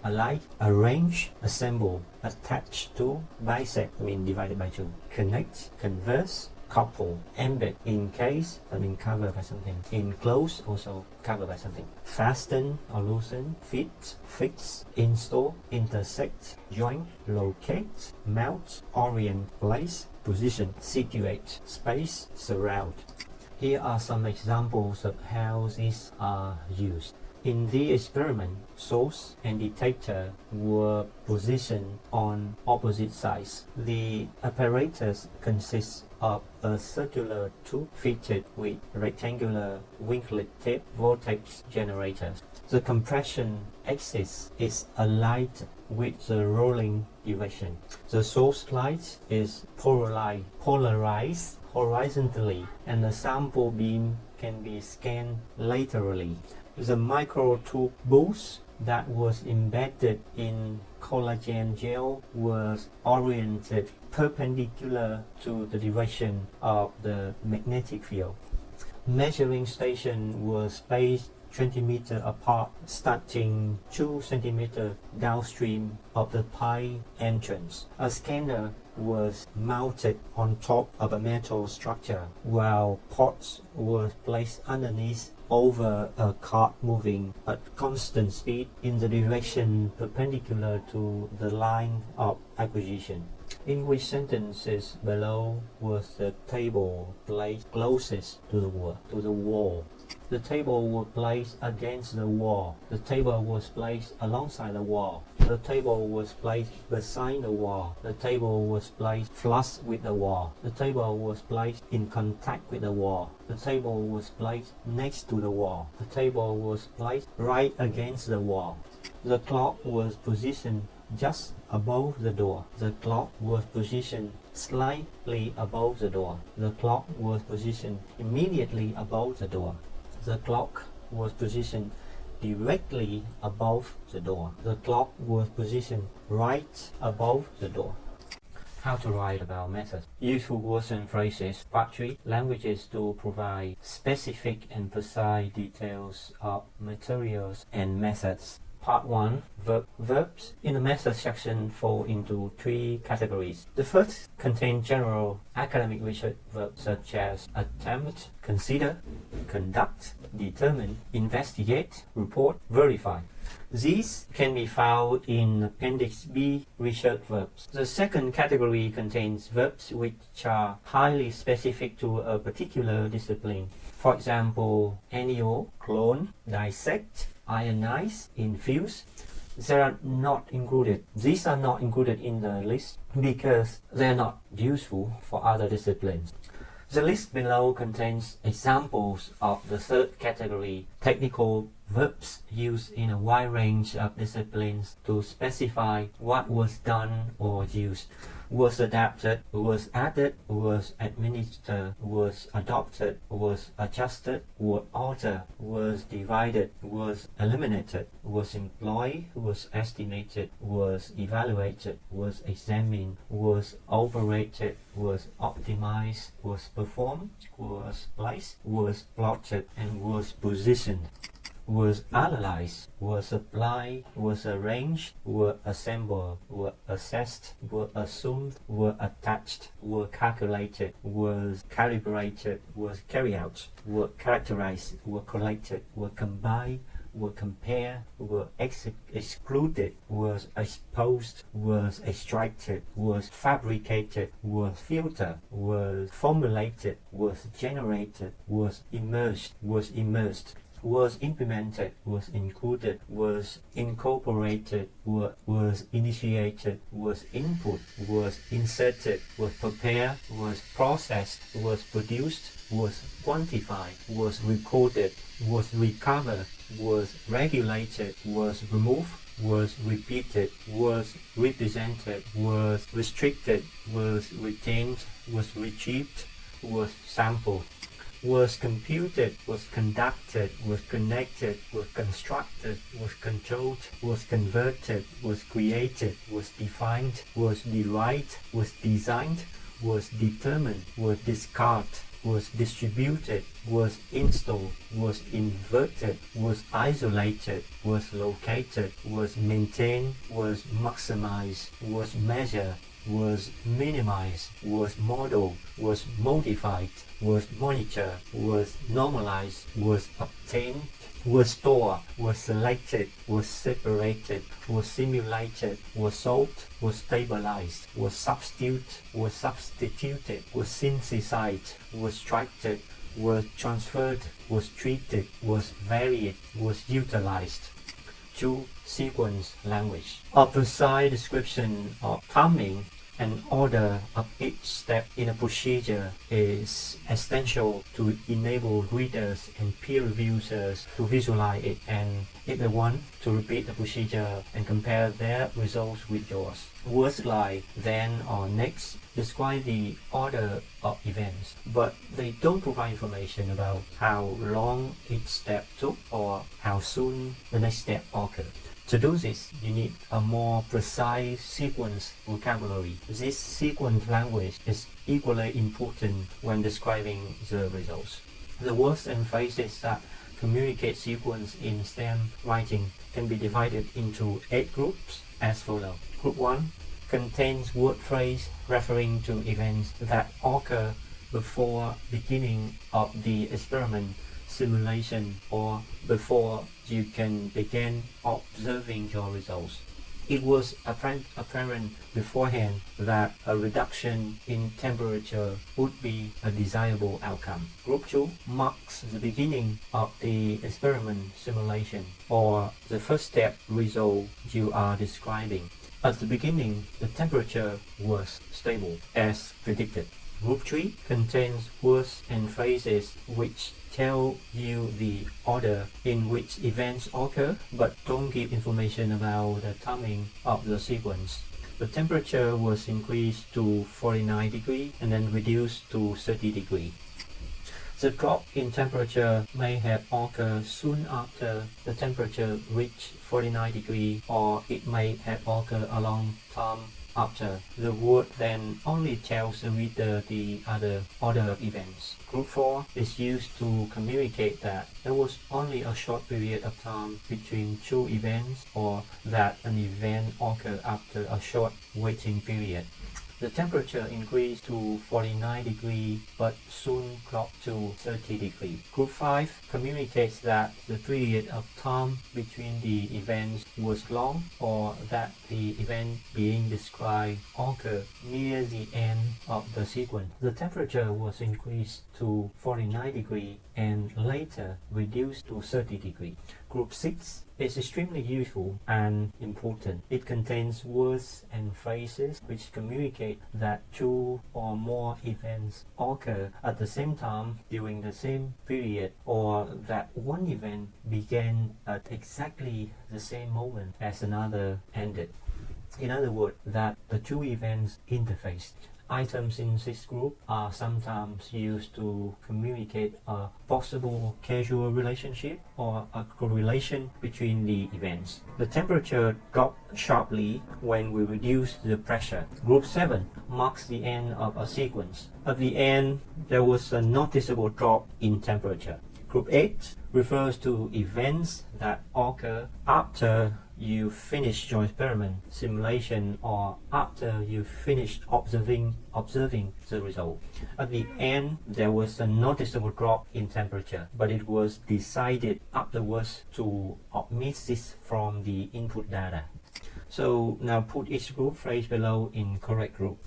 arrange, assemble, attach to, bisect, divided by 2, connect, converse, couple, embed, encase, covered by something, enclose, also covered by something, fasten or loosen, fit, fix, install, intersect, join, locate, mount, orient, place, position, situate, space, surround. Here are some examples of how these are used. In the experiment, source and detector were positioned on opposite sides. The apparatus consists of a circular tube fitted with rectangular winglet tip voltage generators. The compression axis is aligned with the rolling direction. The source light is polarized horizontally, and the sample beam can be scanned laterally. The micro tube boost that was embedded in collagen gel was oriented perpendicular to the direction of the magnetic field. Measuring station was spaced 20 meters apart, starting 2 centimeters downstream of the pipe entrance. A scanner was mounted on top of a metal structure, while ports were placed underneath over a cart moving at constant speed in the direction perpendicular to the line of acquisition. In which sentences below was the table placed closest to the wall? The table was placed against the wall. The table was placed alongside the wall. The table was placed beside the wall. The table was placed flush with the wall. The table was placed in contact with the wall. The table was placed next to the wall. The table was placed right against the wall. The clock was positioned just above the door. The clock was positioned slightly above the door. The clock was positioned immediately above the door. The clock was positioned directly above the door. The clock was positioned right above the door. How to write about methods. Useful words and phrases. Part 3. Languages to provide specific and precise details of materials and methods. Part 1. Verbs in the method section fall into 3 categories. The first contains general academic research verbs such as attempt, consider, conduct, determine, investigate, report, verify. These can be found in Appendix B research verbs. The second category contains verbs which are highly specific to a particular discipline. For example, annihilate, clone, dissect, ionize, infuse. These are not included in the list because they are not useful for other disciplines. The list below contains examples of the third category, technical verbs used in a wide range of disciplines to specify what was done or used. Was adapted, was added, was administered, was adopted, was adjusted, was altered, was divided, was eliminated, was employed, was estimated, was evaluated, was examined, was overrated, was optimized, was performed, was placed, was plotted, and was positioned. Was analyzed, was applied, was arranged, were assembled, were assessed, were assumed, were attached, were calculated, was calibrated, was carried out, were characterized, were collected, were combined, were compared, were excluded, was exposed, was extracted, was fabricated, was filtered, was formulated, was generated, was immersed, was implemented, was included, was incorporated, was initiated, was input, was inserted, was prepared, was processed, was produced, was quantified, was recorded, was recovered, was regulated, was removed, was repeated, was represented, was restricted, was retained, was retrieved, was sampled. Was computed, was conducted, was connected, was constructed, was controlled, was converted, was created, was defined, was derived, was designed, was determined, was discarded, was distributed, was installed, was inverted, was isolated, was located, was maintained, was maximized, was measured, was minimized, was modeled, was modified, was monitored, was normalized, was obtained, was stored, was selected, was separated, was simulated, was solved, was stabilized, was substituted, was synthesized, was structured, was transferred, was treated, was varied, was utilized to sequence language. A precise description of timing and order of each step in a procedure is essential to enable readers and peer reviewers to visualize it, and if they want to repeat the procedure and compare their results with yours. Words like then or next describe the order of events, but they don't provide information about how long each step took or how soon the next step occurred. To do this, you need a more precise sequence vocabulary. This sequence language is equally important when describing the results. The words and phrases that communicate sequence in STEM writing can be divided into 8 groups as follows. Group 1 contains word phrase referring to events that occur before beginning of the experiment, simulation, or before you can begin observing your results. It was apparent beforehand that a reduction in temperature would be a desirable outcome. Group 2 marks the beginning of the experiment simulation, or the first step result you are describing. At the beginning, the temperature was stable, as predicted. Group 3 contains words and phrases which tell you the order in which events occur, but don't give information about the timing of the sequence. The temperature was increased to 49 degrees and then reduced to 30 degrees. The drop in temperature may have occurred soon after the temperature reached 49 degrees, or it may have occurred a long time after. The word then only tells the reader the other order of events. Group 4 is used to communicate that there was only a short period of time between 2 events, or that an event occurred after a short waiting period. The temperature increased to 49 degrees but soon dropped to 30 degrees. Group 5 communicates that the period of time between the events was long, or that the event being described occurred near the end of the sequence. The temperature was increased to 49 degrees and later reduced to 30 degrees. Group 6 is extremely useful and important. It contains words and phrases which communicate that 2 or more events occur at the same time during the same period, or that one event began at exactly the same moment as another ended. In other words, that the 2 events interfaced. Items in this group are sometimes used to communicate a possible causal relationship or a correlation between the events. The temperature dropped sharply when we reduce the pressure. Group 7 marks the end of a sequence. At the end, there was a noticeable drop in temperature. Group 8 refers to events that occur after you finish your experiment, simulation, or after you finish observing the result. At the end, there was a noticeable drop in temperature, but it was decided afterwards to omit this from the input data. So now put each group phrase below in correct group.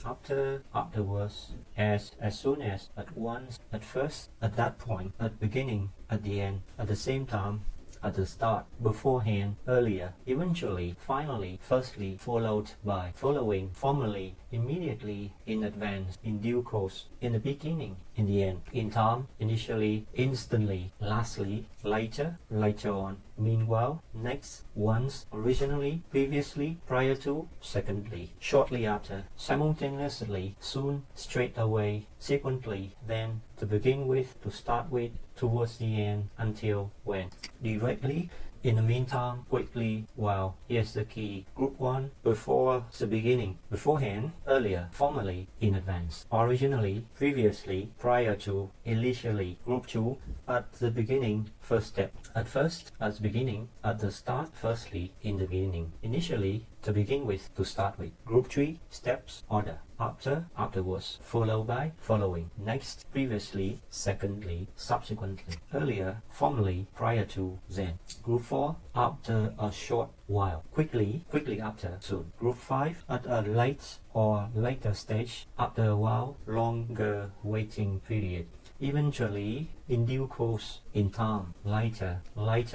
After, afterwards, as soon as, at once, at first, at that point, at beginning, at the end, at the same time, at the start, beforehand, earlier, eventually, finally, firstly, followed by, following, formally, immediately, in advance, in due course, in the beginning, in the end, in time, initially, instantly, lastly, later, later on, meanwhile, next, once, originally, previously, prior to, secondly, shortly after, simultaneously, soon, straight away, sequentially, then, to begin with, to start with, towards the end, until when. Directly, in the meantime, quickly, while. Here's the key. Group 1, before the beginning, beforehand, earlier, formally, in advance. Originally, previously, prior to, initially. Group 2, at the beginning, first step. At first, at the beginning, at the start, firstly, in the beginning. Initially, to begin with, to start with. Group 3, steps, order. After, afterwards. Followed by, following. Next, previously, secondly, subsequently. Earlier, formerly, prior to, then. Group 4, after a short while. Quickly, quickly after, soon. Group 5, at a late or later stage, after a while, longer waiting period. eventually, in due course, in time, later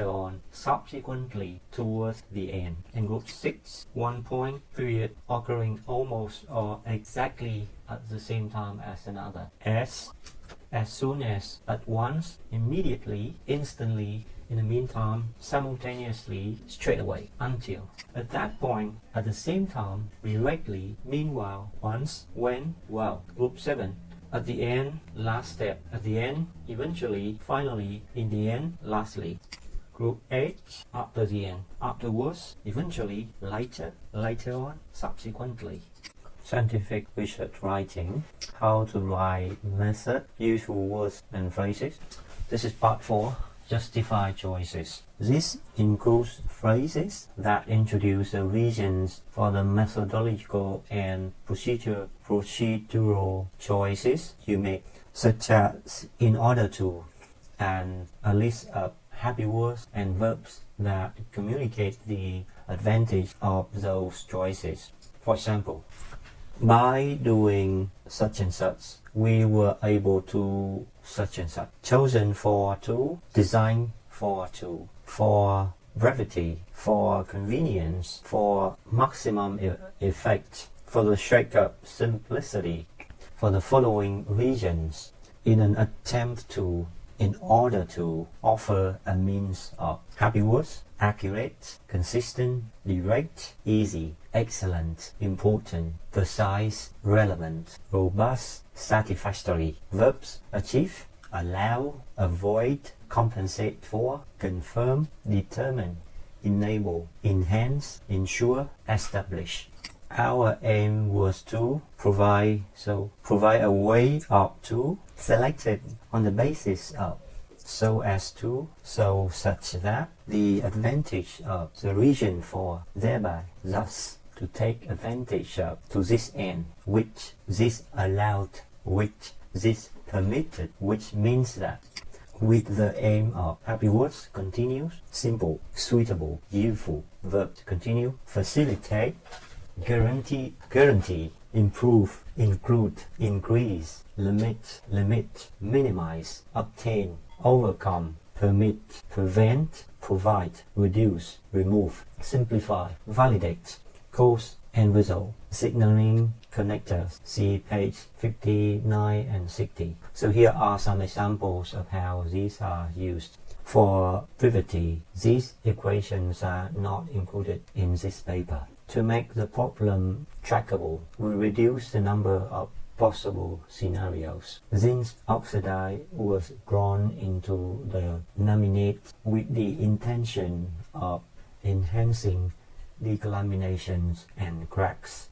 on, subsequently, towards the end. And group 6, one point period occurring almost or exactly at the same time as another. As soon as, at once, immediately, instantly, in the meantime, simultaneously, straight away, until. At that point, at the same time, directly, meanwhile, once, when, well. Group 7, at the end, last step. At the end, eventually, finally, in the end, lastly. Group 8, after the end, afterwards, eventually, later on, subsequently. Scientific research writing, how to write method, usual words and phrases. This is part 4, justify choices. This includes phrases that introduce the reasons for the methodological and procedural choices you make, such as in order to, and a list of happy words and verbs that communicate the advantage of those choices. For example, by doing such and such, we were able to such and such. Chosen for to, designed for to, for brevity, for convenience, for maximum effect, for the sake of simplicity, for the following reasons, in an attempt to, in order to, offer a means of. Happy words, accurate, consistent, direct, easy, excellent, important, precise, relevant, robust, satisfactory. Verbs, achieve, allow, avoid, compensate for, confirm, determine, enable, enhance, ensure, establish. Our aim was to provide a way of to, selected on the basis of, so as to, so such that, the advantage of, the reason for, thereby, thus, to take advantage of, to this end, which, this allowed, which, this permitted, which means that, with the aim of. Happy words, continuous, simple, suitable, useful. Verb, continue, facilitate, guarantee, improve, include, increase, limit, minimize, obtain, overcome, permit, prevent, provide, reduce, remove, simplify, validate, cause and result, signaling connectors. See page 59 and 60. So here are some examples of how these are used. For brevity, these equations are not included in this paper. To make the problem trackable, we reduce the number of possible scenarios. Zinc oxide was drawn into the laminate with the intention of enhancing declaminations and cracks.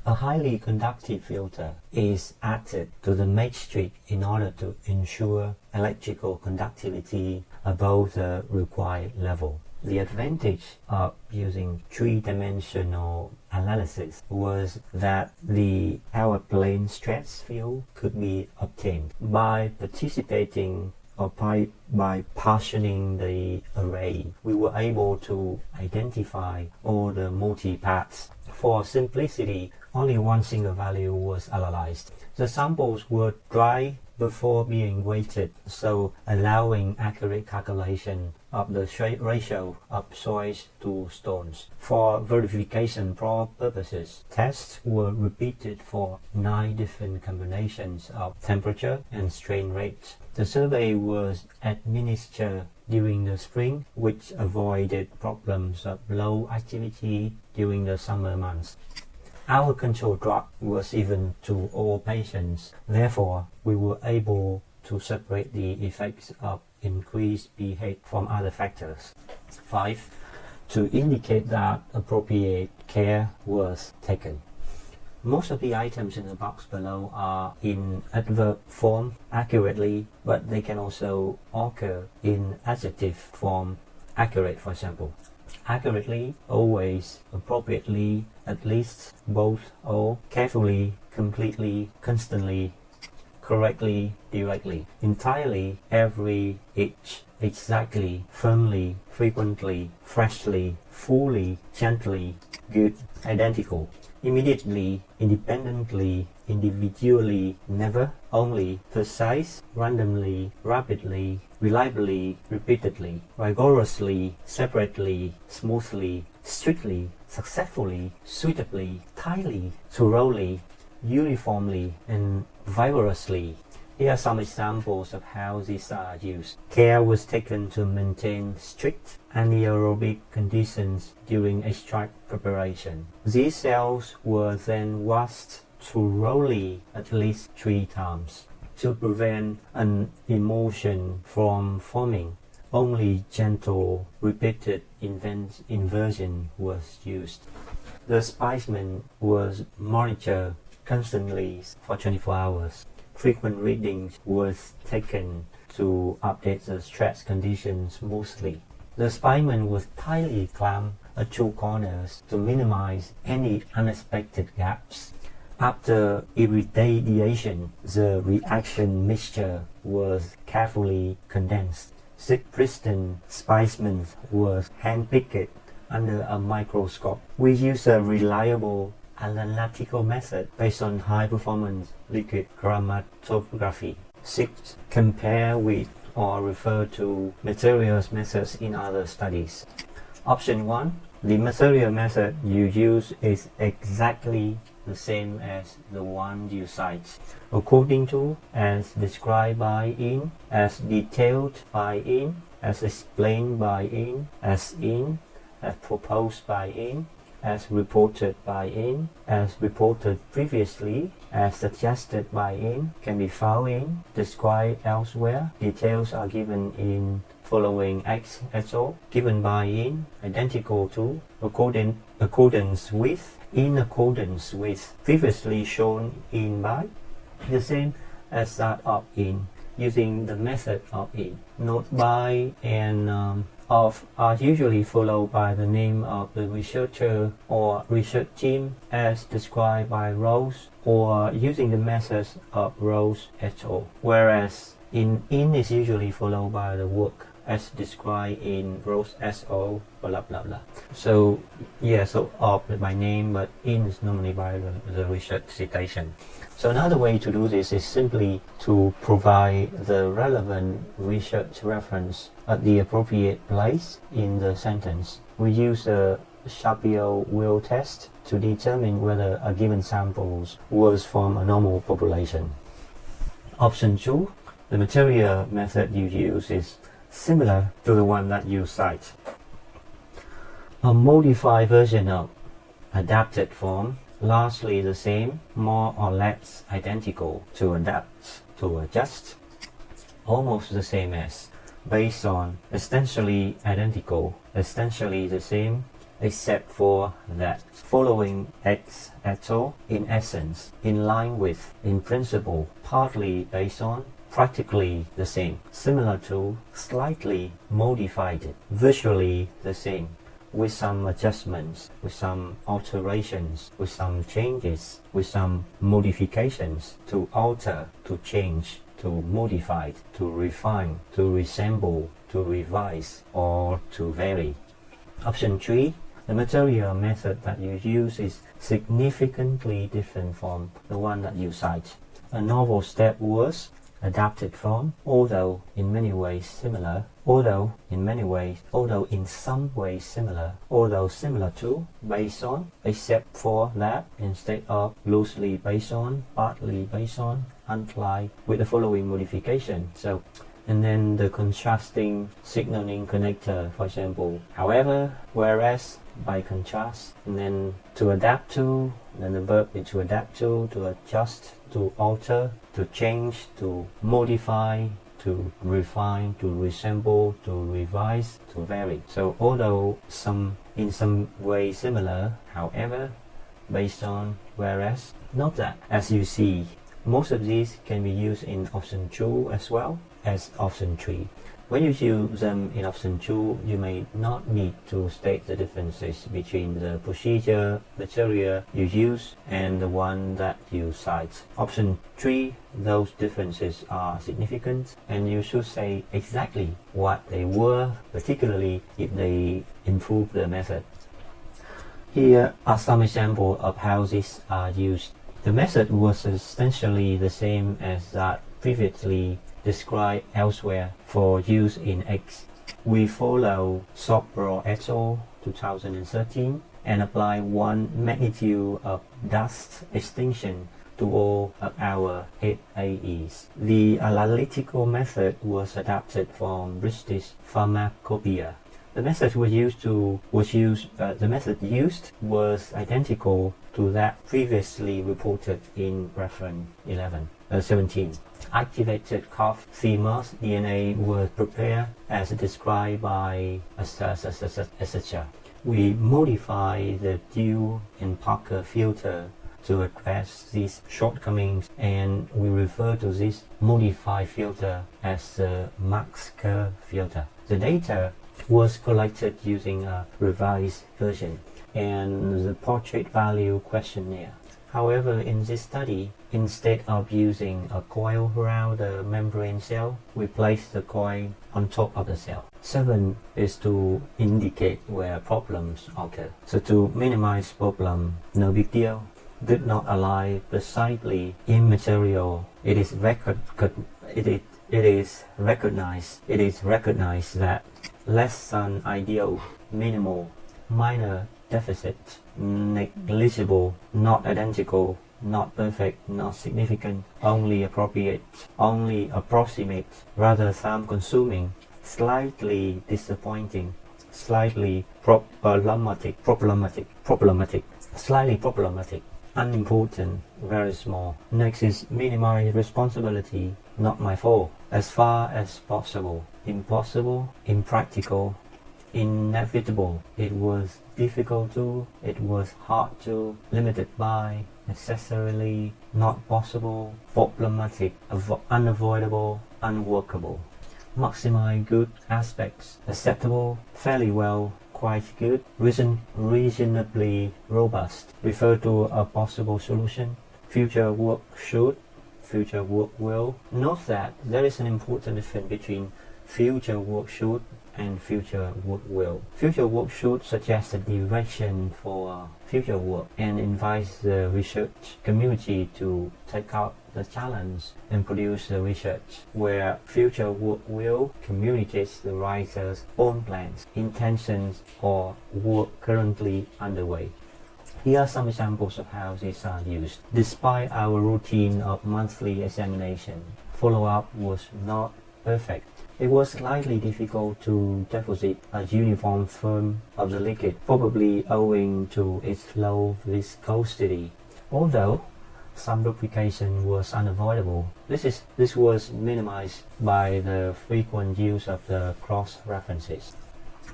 A highly conductive filter is added to the matrix in order to ensure electrical conductivity above the required level. The advantage of using three-dimensional analysis was that the plane stress field could be obtained. By participating or by partitioning the array, we were able to identify all the multi-paths. For simplicity, only one single value was analyzed. The samples were dry before being weighted, so allowing accurate calculation of the ratio of soils to stones. For verification purposes, tests were repeated for 9 different combinations of temperature and strain rates. The survey was administered during the spring, which avoided problems of low activity during the summer months. Our control drug was given to all patients. Therefore, we were able to separate the effects of increased pH from other factors. 5. To indicate that appropriate care was taken. Most of the items in the box below are in adverb form accurately, but they can also occur in adjective form accurate, for example. Accurately, always, appropriately, at least, both, all, carefully, completely, constantly, correctly, directly, entirely, every, each, exactly, firmly, frequently, freshly, fully, gently, good, identical. immediately, independently, individually, never, only, precise, randomly, rapidly, reliably, repeatedly, rigorously, separately, smoothly, strictly, successfully, suitably, tightly, thoroughly, uniformly, and vigorously. Here are some examples of how these are used. Care was taken to maintain strict anaerobic conditions during extract preparation. These cells were then washed thoroughly at least 3 times. To prevent an emulsion from forming, only gentle, repeated inversion was used. The specimen was monitored constantly for 24 hours. Frequent readings was taken to update the stress conditions smoothly. The specimen was tightly clamped at 2 corners to minimize any unexpected gaps. After irradiation, the reaction mixture was carefully condensed. 6 pristine specimens was handpicked under a microscope. We use a reliable analytical method based on high-performance liquid chromatography. 6. Compare with or refer to materials methods in other studies. Option 1. The material method you use is exactly the same as the one you cite, according to, as described by in, as detailed by in, as explained by in, as proposed by in, as reported by in, as reported previously, as suggested by in, can be found in, described elsewhere. Details are given in following XSO, given by in, identical to, accordance with, in accordance with, previously shown in by, the same as that of in, using the method of in. Note by and of are usually followed by the name of the researcher or research team as described by Rose, or using the methods of Rose et al. Whereas in is usually followed by the work as described in Rose et al. Blah blah blah. So yeah, so of by name, but in is normally by the research citation. So another way to do this is simply to provide the relevant research reference at the appropriate place in the sentence. We use a Spatial will test to determine whether a given sample was from a normal population. Option 2. The material method you use is similar to the one that you cite. A modified version of adapted form, largely the same, more or less identical, to adapt, to adjust, almost the same as, based on, essentially identical, essentially the same, except for that, following X et al. In essence, in line with, in principle, partly based on, practically the same, similar to, slightly modified, virtually the same, with some adjustments, with some alterations, with some changes, with some modifications, to alter, to change, to modify, to refine, to resemble, to revise, or to vary. Option 3. The material method that you use is significantly different from the one that you cite. A novel step was adapted from, although in many ways similar, although in some ways similar, although similar to, based on, except for that, instead of, loosely based on, partly based on, unlike, with the following modification. So, and then the contrasting signaling connector, for example, however, whereas, by contrast, and then to adapt to, then the verb is to adapt to adjust, to alter, to change, to modify, to refine, to resemble, to revise, to vary. So although in some way similar, however, based on, whereas, note that as you see, most of these can be used in option 2 as well as option 3. When you use them in option 2, you may not need to state the differences between the procedure, material you use and the one that you cite. Option 3, those differences are significant and you should say exactly what they were, particularly if they improve the method. Here are some examples of how these are used. The method was essentially the same as that previously described elsewhere for use in X. We follow Sobro et al. 2013 and apply 1 magnitude of dust extinction to all of our HAEs. The analytical method was adapted from British Pharmacopoeia. The method used was identical to that previously reported in reference 17. Activated cough CMOS DNA was prepared as described by etc. We modify the Dew and Parker filter to address these shortcomings, and we refer to this modified filter as the Max-Kerr filter. The data was collected using a revised version and the portrait value questionnaire. However, in this study, instead of using a coil around the membrane cell, we place the coil on top of the cell. 7 is to indicate where problems occur. So to minimize problem, no big deal. Did not align precisely immaterial. It is recognized that less than ideal, minimal, minor deficit, negligible, not identical, not perfect, not significant, only appropriate, only approximate, rather time-consuming, slightly disappointing, slightly problematic, slightly problematic, unimportant, very small. Next is minimize responsibility, not my fault, as far as possible, impossible, impractical, inevitable, it was difficult to, it was hard to, limited by, necessarily, not possible, problematic, unavoidable, unworkable. Maximize good aspects, acceptable, fairly well, quite good, reasonably robust, refer to a possible solution, future work should, future work will. Note that there is an important difference between future work should and future work will. Future work should suggest a direction for future work and invites the research community to take up the challenge and produce the research, where future work will communicates the writer's own plans, intentions, or work currently underway. Here are some examples of how these are used. Despite our routine of monthly examination, follow-up was not perfect. It was slightly difficult to deposit a uniform form of the liquid, probably owing to its low viscosity. Although some duplication was unavoidable, this was minimized by the frequent use of the cross-references.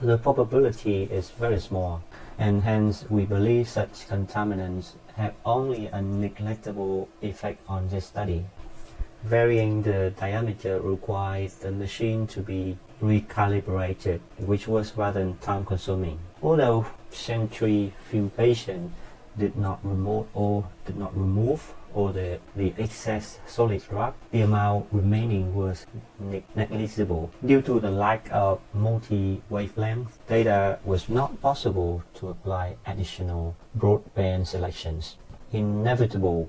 The probability is very small, and hence we believe such contaminants have only a negligible effect on this study. Varying the diameter required the machine to be recalibrated, which was rather time-consuming. Although centrifugation did not remove all the excess solid drug, the amount remaining was negligible. Due to the lack of multi-wavelength data, was not possible to apply additional broadband selections. Inevitably,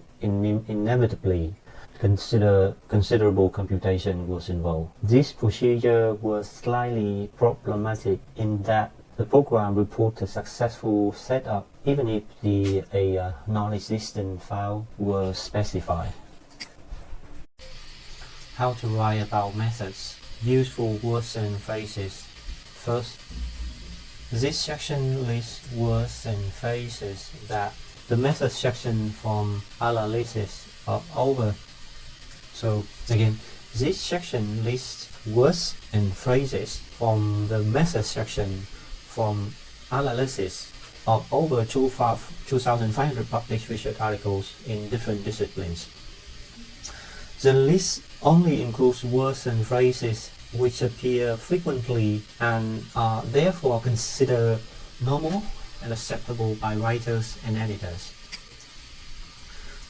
considerable computation was involved. This procedure was slightly problematic in that the program reported successful setup even if a non-existent file was specified. How to write about methods. Useful words and phrases. First, this section lists words and phrases that the method section from analysis of over. So again, this section lists words and phrases from the method section from analysis of over 2,500 published research articles in different disciplines. The list only includes words and phrases which appear frequently and are therefore considered normal and acceptable by writers and editors.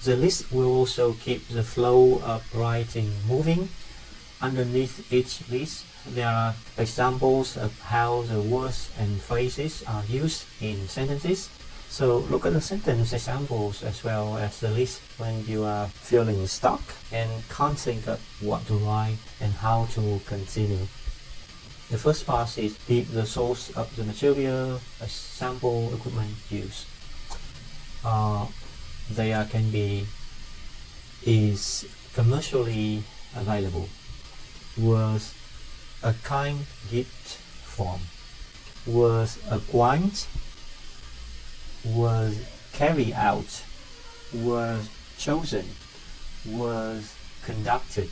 The list will also keep the flow of writing moving. Underneath each list, there are examples of how the words and phrases are used in sentences, So look at the sentence examples as well as the list when you are feeling stuck and can't think of what to write and how to continue. The first part is the source of the material, sample equipment used. There can be is commercially available, was a kind gift from, was acquired, was carried out, was chosen, was conducted,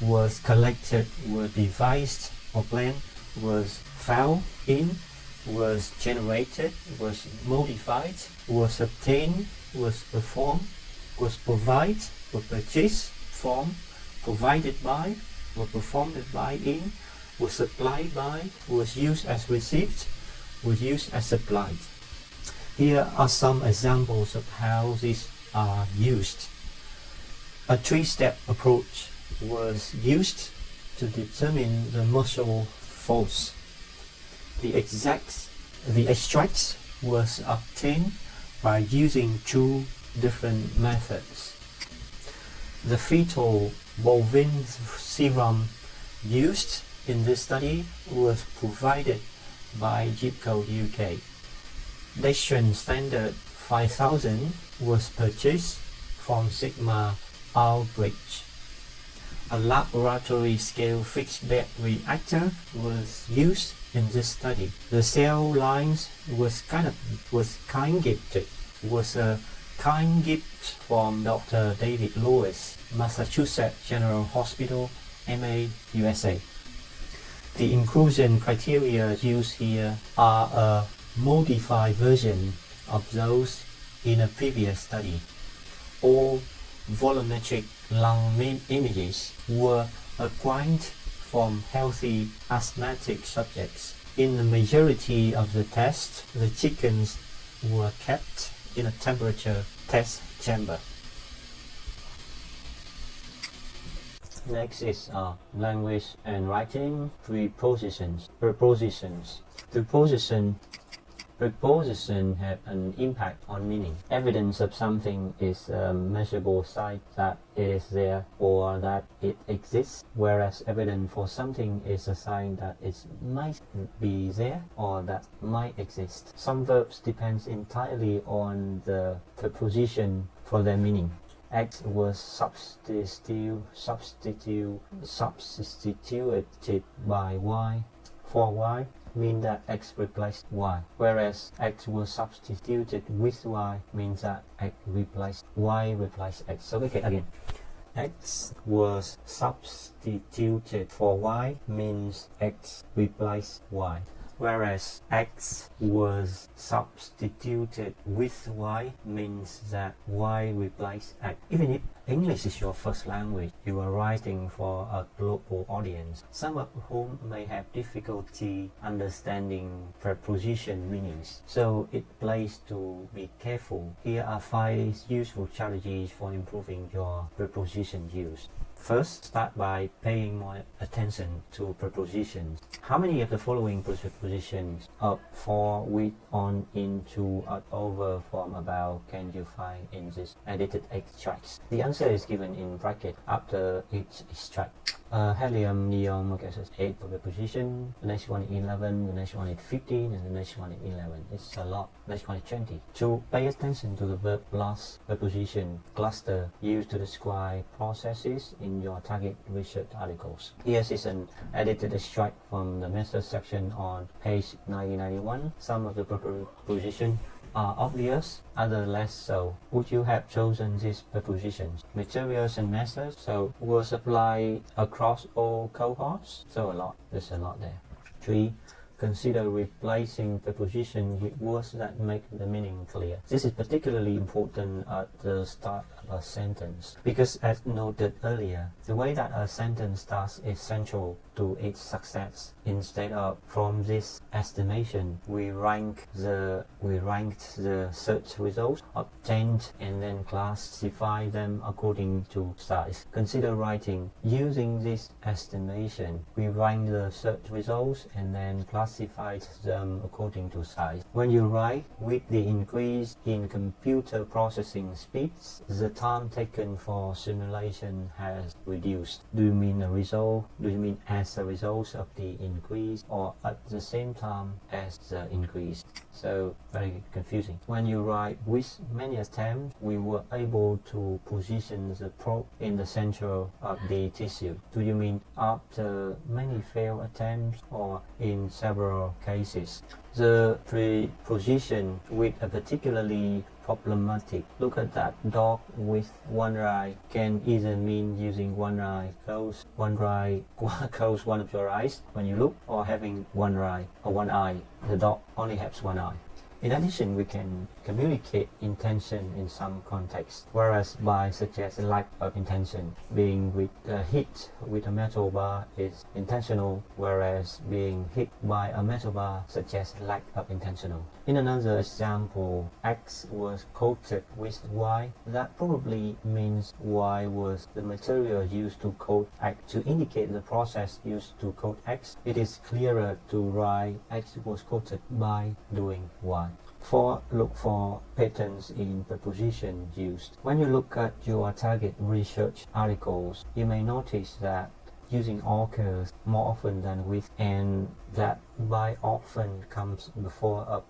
was collected, was devised or planned, was found in, was generated, was modified, was obtained, was performed, was provided, was purchased from, provided by, was performed by in, was supplied by, was used as received, was used as supplied. Here are some examples of how these are used. A three-step approach was used to determine the muscle force. The extracts was obtained by using two different methods. The fetal bovine serum used in this study was provided by jumpcut UK. Dextran standard 5000 was purchased from Sigma Albridge. A laboratory scale fixed bed reactor was used in this study. The cell lines was kind gift from Dr. David Lewis, Massachusetts General Hospital, MA, USA. The inclusion criteria used here are a modified version of those in a previous study. All volumetric lung images were acquired from healthy asthmatic subjects. In the majority of the tests, the chickens were kept in a temperature test chamber. Next is language and writing. Prepositions. Prepositions have an impact on meaning. Evidence of something is a measurable sign that it is there or that it exists, whereas evidence for something is a sign that it might be there or that might exist. Some verbs depend entirely on the preposition for their meaning. X was substituted by Y for Y means that X replaced Y, whereas X was substituted with Y means that Y replaced X. So okay, again, X was substituted for Y means X replaced Y, whereas X was substituted with Y means that Y replaced X. Even if English is your first language, you are writing for a global audience, some of whom may have difficulty understanding preposition meanings. So it pays to be careful. Here are 5 useful strategies for improving your preposition use. First, start by paying more attention to prepositions. How many of the following prepositions up, for, with, on, into, out, over, from, about can you find in this edited extracts? The answer is given in bracket after each extract. Helium, neon, okay, so 8 preposition, the next one is 11, the next one is 15, and the next one is 11. It's a lot. Next one is 20. To pay attention to the verb plus preposition cluster used to describe processes in your target research articles. Here is an edited extract from the method section on page 991. Some of the prepositions are obvious, others less so. Would you have chosen these prepositions? Materials and methods, so was applied across all cohorts, so a lot. There's a lot there. 3. Consider replacing prepositions with words that make the meaning clear. This is particularly important at the start of a sentence. Because as noted earlier, the way that a sentence starts is central to its success. Instead of from this estimation, we ranked the search results obtained and then classify them according to size. Consider writing. Using this estimation, we rank the search results and then classify them according to size. When you write, with the increase in computer processing speeds, the time taken for simulation has reduced. Do you mean a result? Do you mean as a result of the increase or at the same time as the increase? So very confusing. When you write with many attempts, we were able to position the probe in the center of the tissue. Do you mean after many failed attempts or in several cases? The preposition with a particularly problematic. Look at that dog with one eye can either mean using one eye, close one of your eyes when you look, or having one eye. The dog only has one eye. In addition, we can communicate intention in some contexts, whereas by suggests lack of intention. Being hit with a metal bar is intentional, whereas being hit by a metal bar suggests lack of intentional. In another example, X was coated with Y. That probably means Y was the material used to coat X. To indicate the process used to coat X, it is clearer to write X was coated by doing Y. Look for patterns in preposition used. When you look at your target research articles, you may notice that using occurs more often than with, and that by often comes before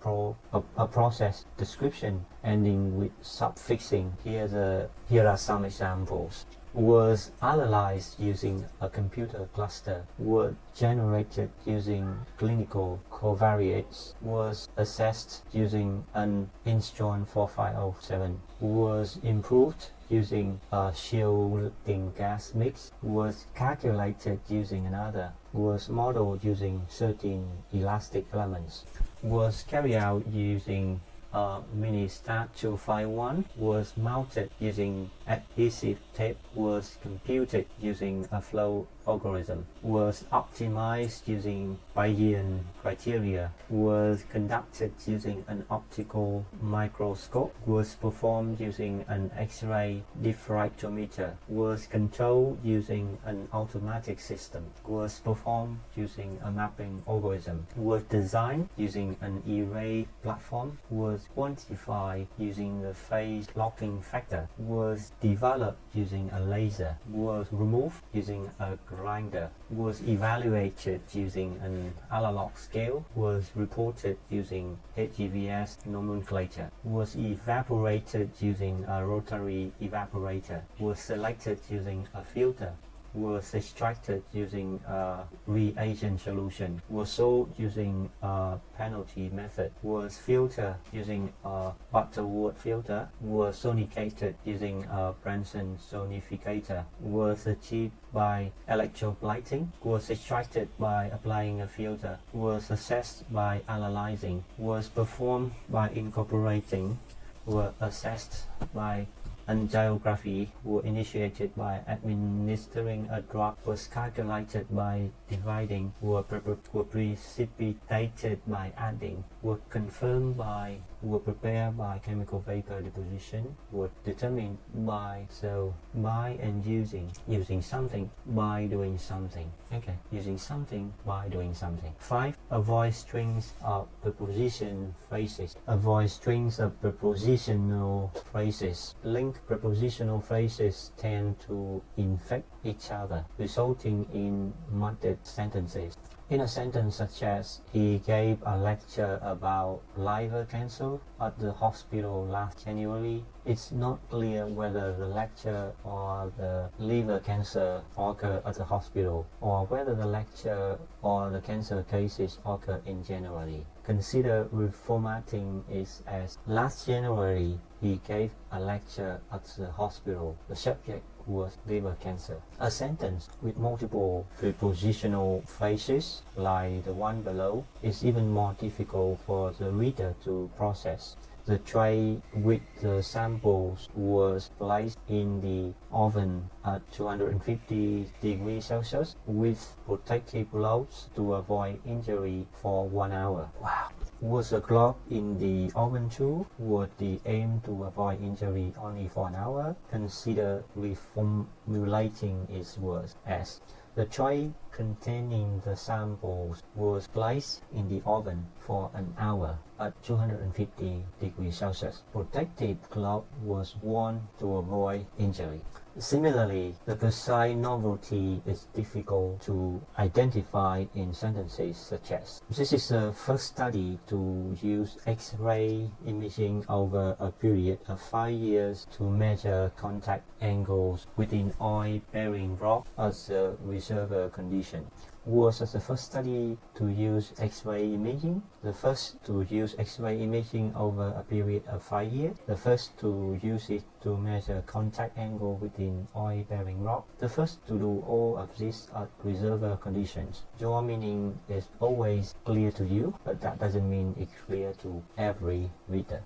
a process description ending with suffixing. Here are some examples. Was analyzed using a computer cluster. Was generated using clinical covariates. Was assessed using an Instron 4507. Was improved using a shielding gas mix. Was calculated using another. Was modeled using certain elastic elements. Was carried out using a mini stat 251. Was mounted using adhesive tape. Was computed using a flow algorithm. Was optimized using Bayesian criteria. Was conducted using an optical microscope. Was performed using an X-ray diffractometer. Was controlled using an automatic system. Was performed using a mapping algorithm. Was designed using an array platform. Was quantified using the phase locking factor. Was developed using a laser. Was removed using a grinder. Was evaluated using an analog scale. Was reported using HGVS nomenclature. Was evaporated using a rotary evaporator. Was selected using a filter. Was extracted using a reagent solution. Was sold using a penalty method. Was filtered using a Butterworth filter. Was sonicated using a Branson sonificator. Was achieved by electroplating. Was extracted by applying a filter. Was assessed by analyzing. Was performed by incorporating. Was assessed by angiography. Were initiated by administering a drug. Was calculated by dividing. Were precipitated by adding. Were confirmed by. Were prepared by chemical vapor deposition. Were determined by. So by and using something by doing something. Okay, using something by doing something. 5. Avoid strings of preposition phrases. Avoid strings of prepositional phrases. Link prepositional phrases tend to infect each other, resulting in muddled sentences. In a sentence such as, he gave a lecture about liver cancer at the hospital last January, it's not clear whether the lecture or the liver cancer occurred at the hospital, or whether the lecture or the cancer cases occurred in January. Consider reformatting it as, last January he gave a lecture at the hospital. The subject was liver cancer. A sentence with multiple prepositional phrases, like the one below, is even more difficult for the reader to process. The tray with the samples was placed in the oven at 250 degrees Celsius with protective gloves to avoid injury for 1 hour. Wow! Was a glove in the oven too? Would the aim to avoid injury only for an hour? Consider reformulating its words as the tray containing the samples was placed in the oven for an hour at 250 degrees Celsius. Protective glove was worn to avoid injury. Similarly, the precise novelty is difficult to identify in sentences such as, this is the first study to use X-ray imaging over a period of 5 years to measure contact angles within oil-bearing rock as a reservoir condition. Was the first study to use X-ray imaging, the first to use X-ray imaging over a period of 5 years, the first to use it to measure contact angle within oil-bearing rock, the first to do all of this at reservoir conditions. Your meaning is always clear to you, but that doesn't mean it's clear to every reader.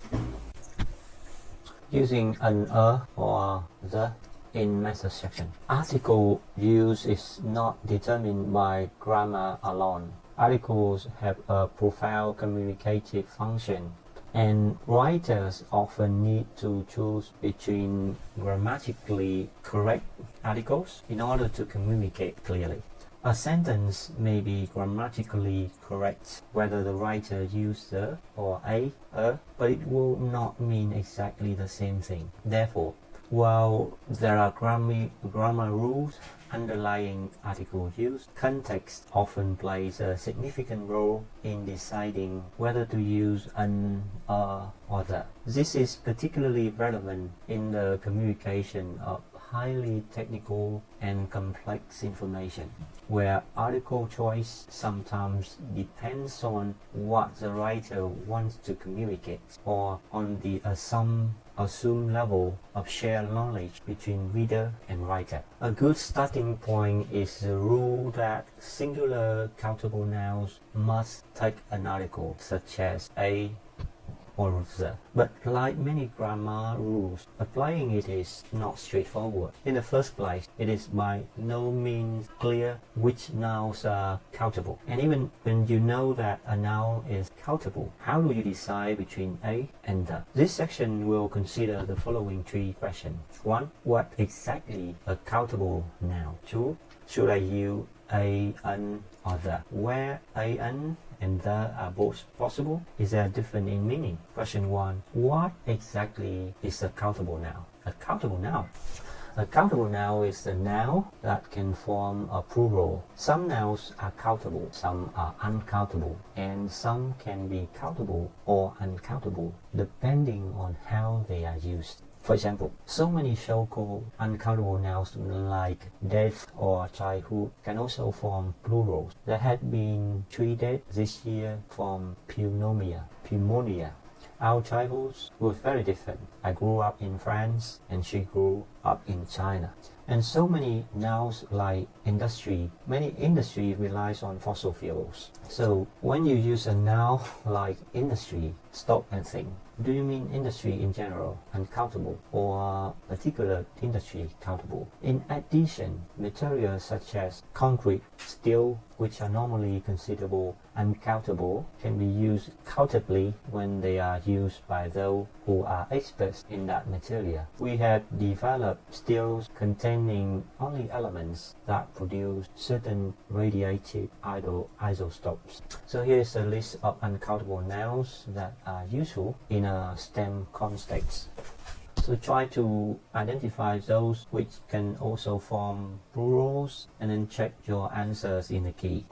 Using an or the in method section. Article use is not determined by grammar alone. Articles have a profound communicative function, and writers often need to choose between grammatically correct articles in order to communicate clearly. A sentence may be grammatically correct whether the writer used the or a, but it will not mean exactly the same thing. Therefore, while there are grammar rules underlying article use, context often plays a significant role in deciding whether to use an, or the. This is particularly relevant in the communication of highly technical and complex information, where article choice sometimes depends on what the writer wants to communicate or on the assumed level of shared knowledge between reader and writer. A good starting point is the rule that singular countable nouns must take an article, such as a or the. But like many grammar rules, applying it is not straightforward. In the first place, it is by no means clear which nouns are countable. And even when you know that a noun is countable, how do you decide between a and the? This section will consider the following 3 questions. 1. What exactly a countable noun? 2. Should I use a, an, or the? Where a, an, and the are both possible? Is there a difference in meaning? Question 1. What exactly is a countable noun? A countable noun. A countable noun is a noun that can form a plural. Some nouns are countable, some are uncountable, and some can be countable or uncountable depending on how they are used. For example, so many so-called uncountable nouns like death or childhood can also form plurals. There had been 3 deaths this year from pneumonia. Our childhoods were very different. I grew up in France and she grew up in China. And so many nouns like industry. Many industry relies on fossil fuels. So when you use a noun like industry, stop and think. Do you mean industry in general, uncountable, or particular industry countable? In addition, materials such as concrete, steel, which are normally considered uncountable, can be used countably when they are used by those who are experts in that material. We have developed steels containing only elements that produce certain radiative isotopes. So here's a list of uncountable nouns that are useful in a STEM context. So try to identify those which can also form plurals and then check your answers in the key.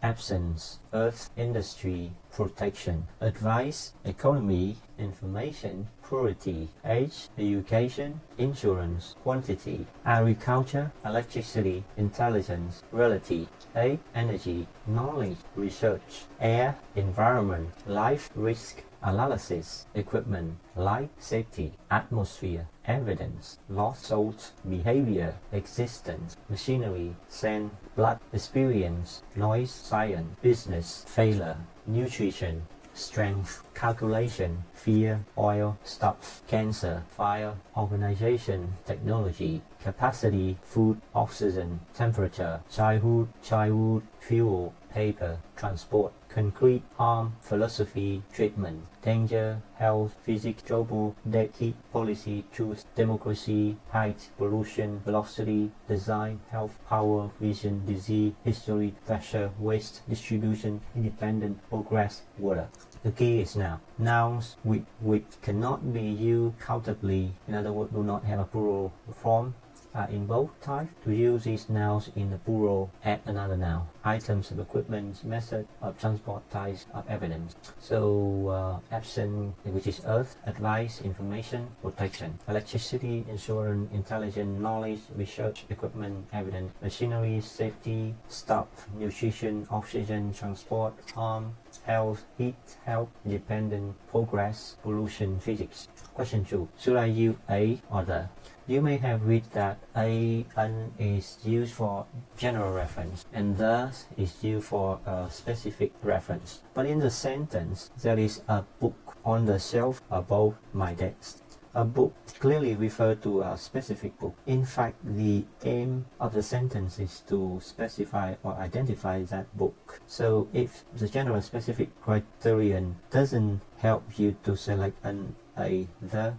Absence, earth, industry, protection, advice, economy, information, purity, age, education, insurance, quantity, agriculture, electricity, intelligence, reality, A, energy, knowledge, research, air, environment, life, risk, analysis, equipment, light, safety, atmosphere, evidence, lost souls, behavior, existence, machinery, scent, blood, experience, noise, science, business, failure, nutrition, strength, calculation, fear, oil, stuff, cancer, fire, organization, technology, capacity, food, oxygen, temperature, childhood, fuel, paper, transport, concrete, harm, philosophy, treatment, danger, health, physics, trouble, dead heat, policy, truth, democracy, height, pollution, velocity, design, health, power, vision, disease, history, pressure, waste, distribution, independent, progress, water. The key is now. Nouns which cannot be used countably, in other words, do not have a plural form, are in both types. To use these nouns in the plural, add another noun. Items of equipment, method of transport, types of evidence. So action, which is earth, advice, information, protection. Electricity, insurance, intelligence, knowledge, research, equipment, evidence. Machinery, safety, stuff, nutrition, oxygen, transport, harm, health, heat, help, independent, progress, pollution, physics. Question 2. Should I use a or the? You may have read that a, an is used for general reference and thus is used for a specific reference. But in the sentence, there is a book on the shelf above my desk. A book clearly refers to a specific book. In fact, the aim of the sentence is to specify or identify that book. So if the general specific criterion doesn't help you to select an a, the,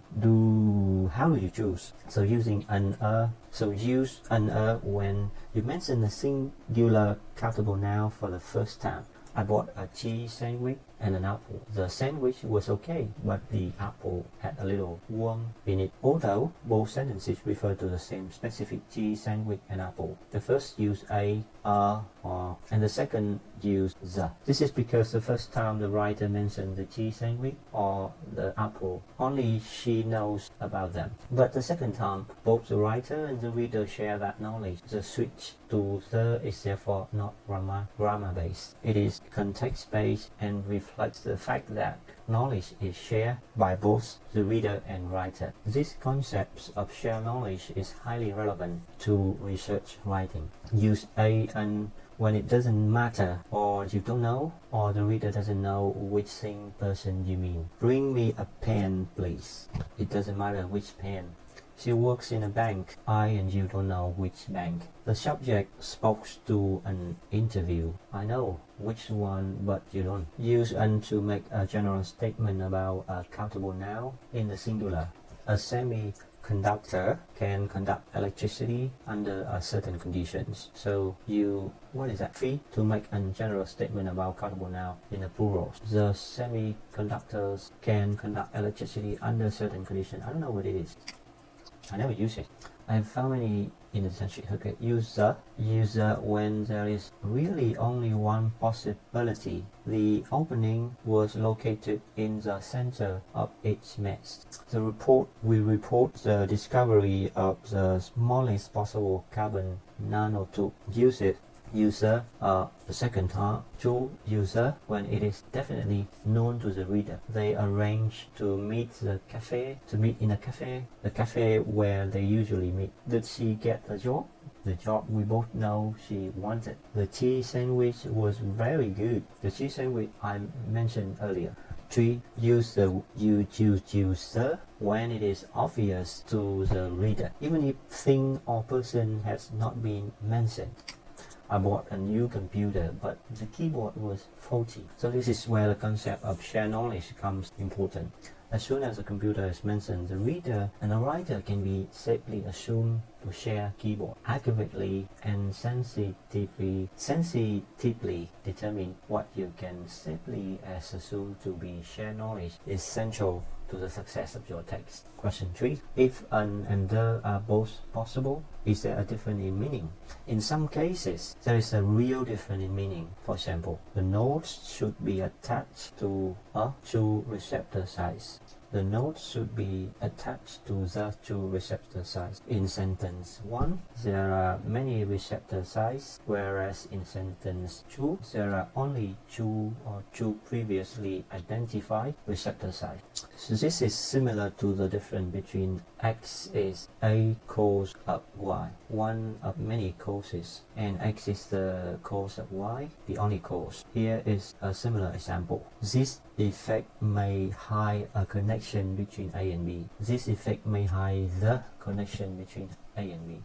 how do you choose? So using an, so use an, when you mention a singular countable noun for the first time. I bought a cheese sandwich and an apple. The sandwich was okay, but the apple had a little worm in it. Although both sentences refer to the same specific cheese sandwich and apple. The first use a, or, and the second use the. This is because the first time the writer mentioned the cheese sandwich or the apple, only she knows about them. But the second time, both the writer and the reader share that knowledge. The switch to the is therefore not grammar-based. It is context-based and reflects the fact that knowledge is shared by both the reader and writer. This concept of shared knowledge is highly relevant to research writing. Use a and when it doesn't matter, or you don't know, or the reader doesn't know which same person you mean. Bring me a pen, please. It doesn't matter which pen. She works in a bank. I and you don't know which bank. The subject spoke to an interview. I know which one, but you don't. Use an to make a general statement about a countable noun in the singular. A semiconductor can conduct electricity under certain conditions. So you, what is that? Fee to make a general statement about countable noun in the plural. The semiconductors can conduct electricity under certain conditions. I don't know what it is. I never use it. I have found many in the dictionary. Okay, user when there is really only one possibility. The opening was located in the center of its mass. We report the discovery of the smallest possible carbon nanotube. Use it. User, the second time, to user when it is definitely known to the reader. They arrange to meet in a cafe, the cafe where they usually meet. Did she get the job? The job we both know she wanted. The cheese sandwich was very good. The cheese sandwich I mentioned earlier. 3. Use the user when it is obvious to the reader, even if thing or person has not been mentioned. I bought a new computer, but the keyboard was faulty. So this is where the concept of shared knowledge becomes important. As soon as the computer is mentioned, the reader and the writer can be safely assumed to share keyboard. Accurately and sensitively determine what you can safely as assumed to be shared knowledge is central to the success of your text. Question 3. If an and the are both possible, is there a difference in meaning? In some cases, there is a real difference in meaning. For example, the notes should be attached to a to receptor size. the note should be attached to the two receptor sites. In sentence 1, there are many receptor sites, whereas in sentence 2, there are only two previously identified receptor sites. So this is similar to the difference between X is a cause of Y, one of many causes, and X is the cause of Y, the only cause. Here is a similar example. This effect may hide a connection between A and B. This effect may hide the connection between A and B.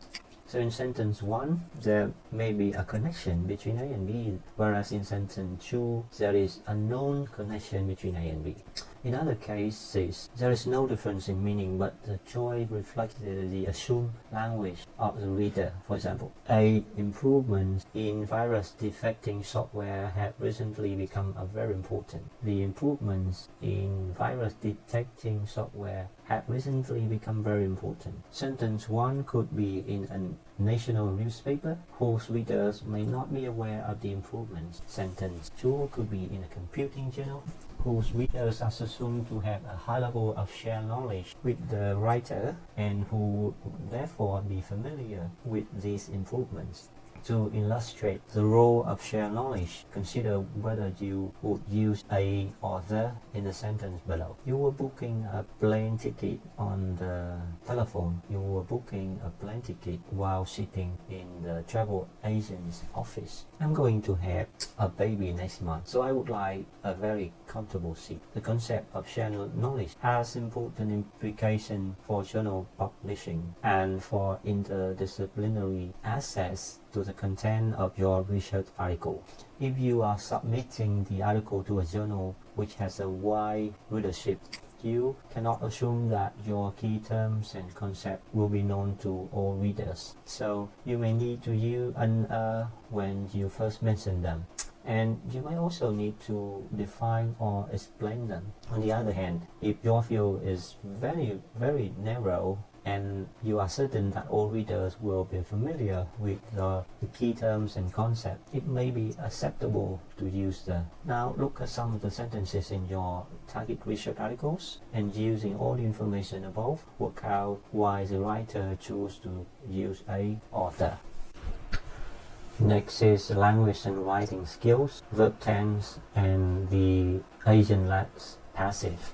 So in sentence 1, there may be a connection between A and B, whereas in sentence 2, there is a known connection between A and B. In other cases, there is no difference in meaning, but the choice reflects the assumed language of the reader. For example, improvements in virus detecting software have recently become very important. The improvements in virus detecting software have recently become very important. Sentence 1 could be in a national newspaper whose readers may not be aware of the improvements. Sentence 2 could be in a computing journal whose readers are assumed to have a high level of shared knowledge with the writer and who would therefore be familiar with these improvements. To illustrate the role of shared knowledge, consider whether you would use a or the in the sentence below. You were booking a plane ticket on the telephone. You were booking a plane ticket while sitting in the travel agent's office. I'm going to have a baby next month, so I would like a very comfortable seat. The concept of shared knowledge has important implications for journal publishing and for interdisciplinary access to the content of your research article. If you are submitting the article to a journal which has a wide readership, you cannot assume that your key terms and concepts will be known to all readers. So you may need to use an when you first mention them. And you might also need to define or explain them. On the other hand, if your field is very, very narrow and you are certain that all readers will be familiar with the key terms and concepts, it may be acceptable to use them. Now look at some of the sentences in your target research articles, and using all the information above, work out why the writer chose to use a or the. Next is language and writing skills, verb tense, and the agentless passive.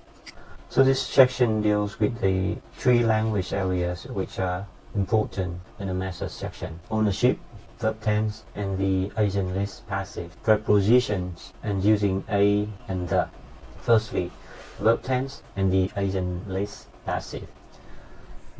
So this section deals with the three language areas which are important in the method section: ownership, verb tense, and the agentless passive. Prepositions and using a and the. Firstly, verb tense and the agentless passive.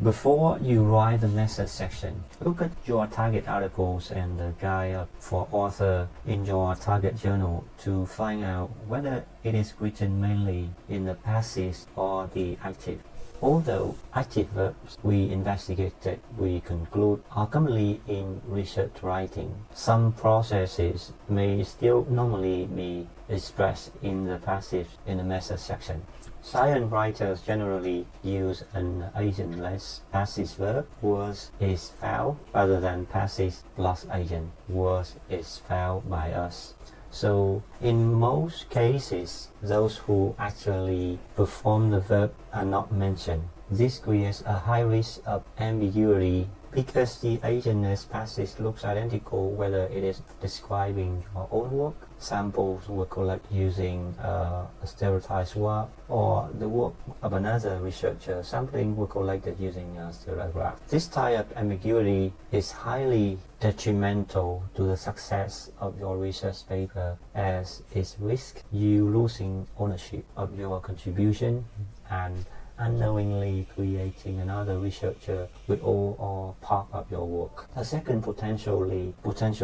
Before you write the method section, look at your target articles and the guide for author in your target journal to find out whether it is written mainly in the passive or the active. Although active verbs we investigated, we conclude, are commonly in research writing, some processes may still normally be expressed in the passive in the method section. Science writers generally use an agentless passive verb, was is found, rather than passive plus agent, was is found by us. So in most cases, those who actually perform the verb are not mentioned. This creates a high risk of ambiguity because the agentless passive looks identical whether it is describing your own work, samples were collected using a stereotyped work, or the work of another researcher, sampling were collected using a stereograph. This type of ambiguity is highly detrimental to the success of your research paper, as it risks you losing ownership of your contribution and unknowingly creating another researcher with all or part of your work. The second potential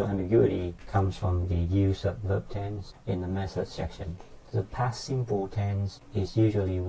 ambiguity comes from the use of verb tense in the method section. The past simple tense is usually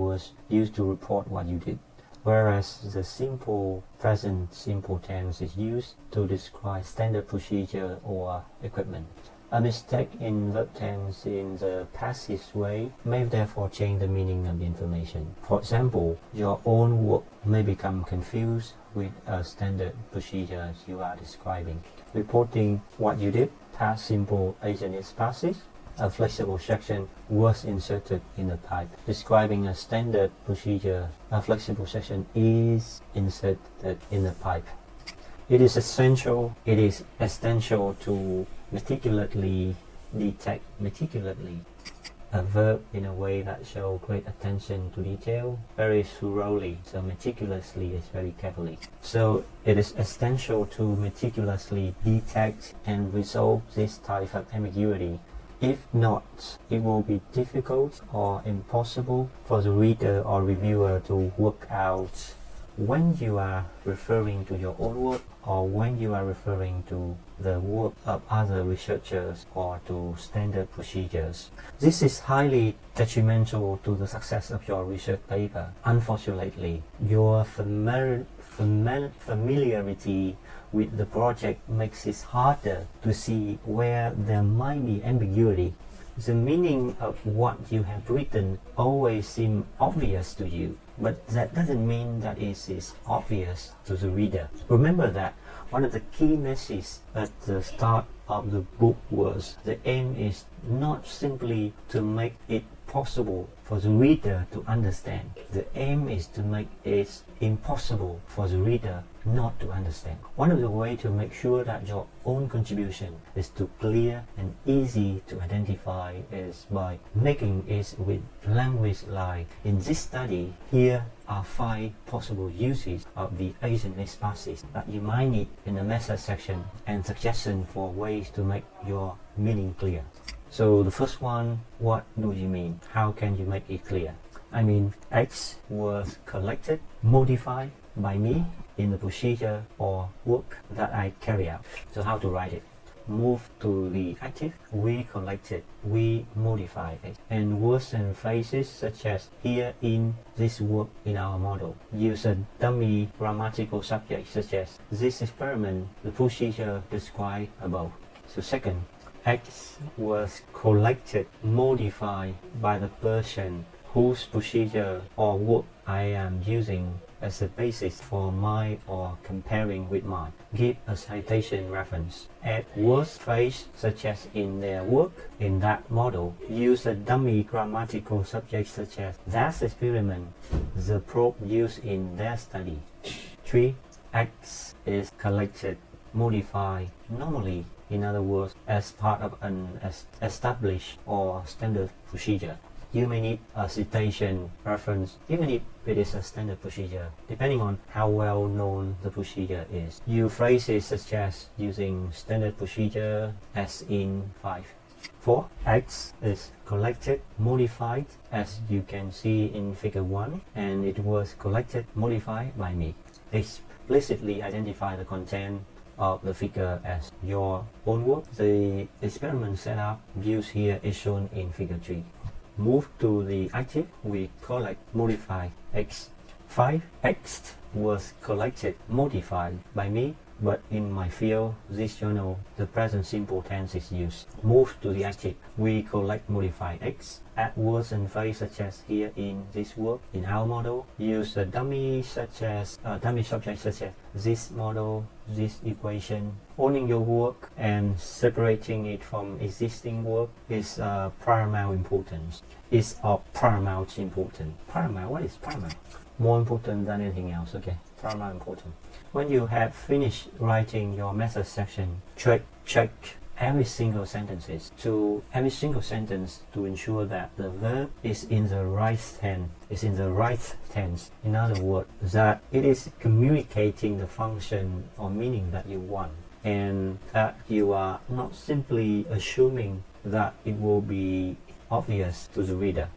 used to report what you did, whereas the simple present simple tense is used to describe standard procedure or equipment. A mistake in verb tense in the passive way may therefore change the meaning of the information. For example, your own work may become confused with a standard procedure you are describing. Reporting what you did, past simple agent is passive. a flexible section was inserted in the pipe. Describing a standard procedure, a flexible section is inserted in the pipe. It is essential to meticulously detect a verb in a way that shows great attention to detail, very thoroughly. So meticulously is very carefully. So it is essential to meticulously detect and resolve this type of ambiguity. If not, it will be difficult or impossible for the reader or reviewer to work out when you are referring to your own work or when you are referring to the work of other researchers or to standard procedures. This is highly detrimental to the success of your research paper. Unfortunately, your familiarity with the project makes it harder to see where there might be ambiguity. The meaning of what you have written always seems obvious to you, but that doesn't mean that it is obvious to the reader. Remember that one of the key messages at the start of the book was the aim is not simply to make it possible for the reader to understand. The aim is to make it impossible for the reader not to understand. One of the ways to make sure that your own contribution is too clear and easy to identify is by making it with language like, in this study, here are 5 possible uses of the agentless passage that you might need in the method section, and suggestions for ways to make your meaning clear. So the first one, what do you mean? How can you make it clear? I mean, X was collected, modified by me in the procedure or work that I carry out. So how to write it? Move to the active, we collected, we modified it. And words and phrases such as here in this work in our model. Use a dummy grammatical subject such as this experiment, the procedure described above. So second, X was collected, modified by the person whose procedure or work I am using as a basis for my or comparing with mine. Give a citation reference. Add word phrase such as in their work, in that model. Use a dummy grammatical subject such as that experiment, the probe used in their study. 3. X is collected, modified, normally, in other words, as part of an established or standard procedure. You may need a citation reference even if it is a standard procedure, depending on how well known the procedure is. Use phrases such as using standard procedure as in 5. 4. X is collected, modified, as you can see in figure 1, and it was collected, modified by me. Explicitly identify the content of the figure as your own work. The experiment setup used here is shown in figure 3. Move to the active, we collect, modify X. 5. X was collected, modified by me, but in my field, this journal, the present simple tense is used. Move to the active, we collect, modify X. Add words and phrases such as here in this work, in our model. Use a dummy subject such as this model, this equation. Owning your work and separating it from existing work is paramount importance. It's of paramount importance. Paramount, what is paramount? More important than anything else, okay? Paramount important. When you have finished writing your method section, check every single sentence to ensure that the verb is in the right tense. In other words, that it is communicating the function or meaning that you want, and that you are not simply assuming that it will be obvious to the reader.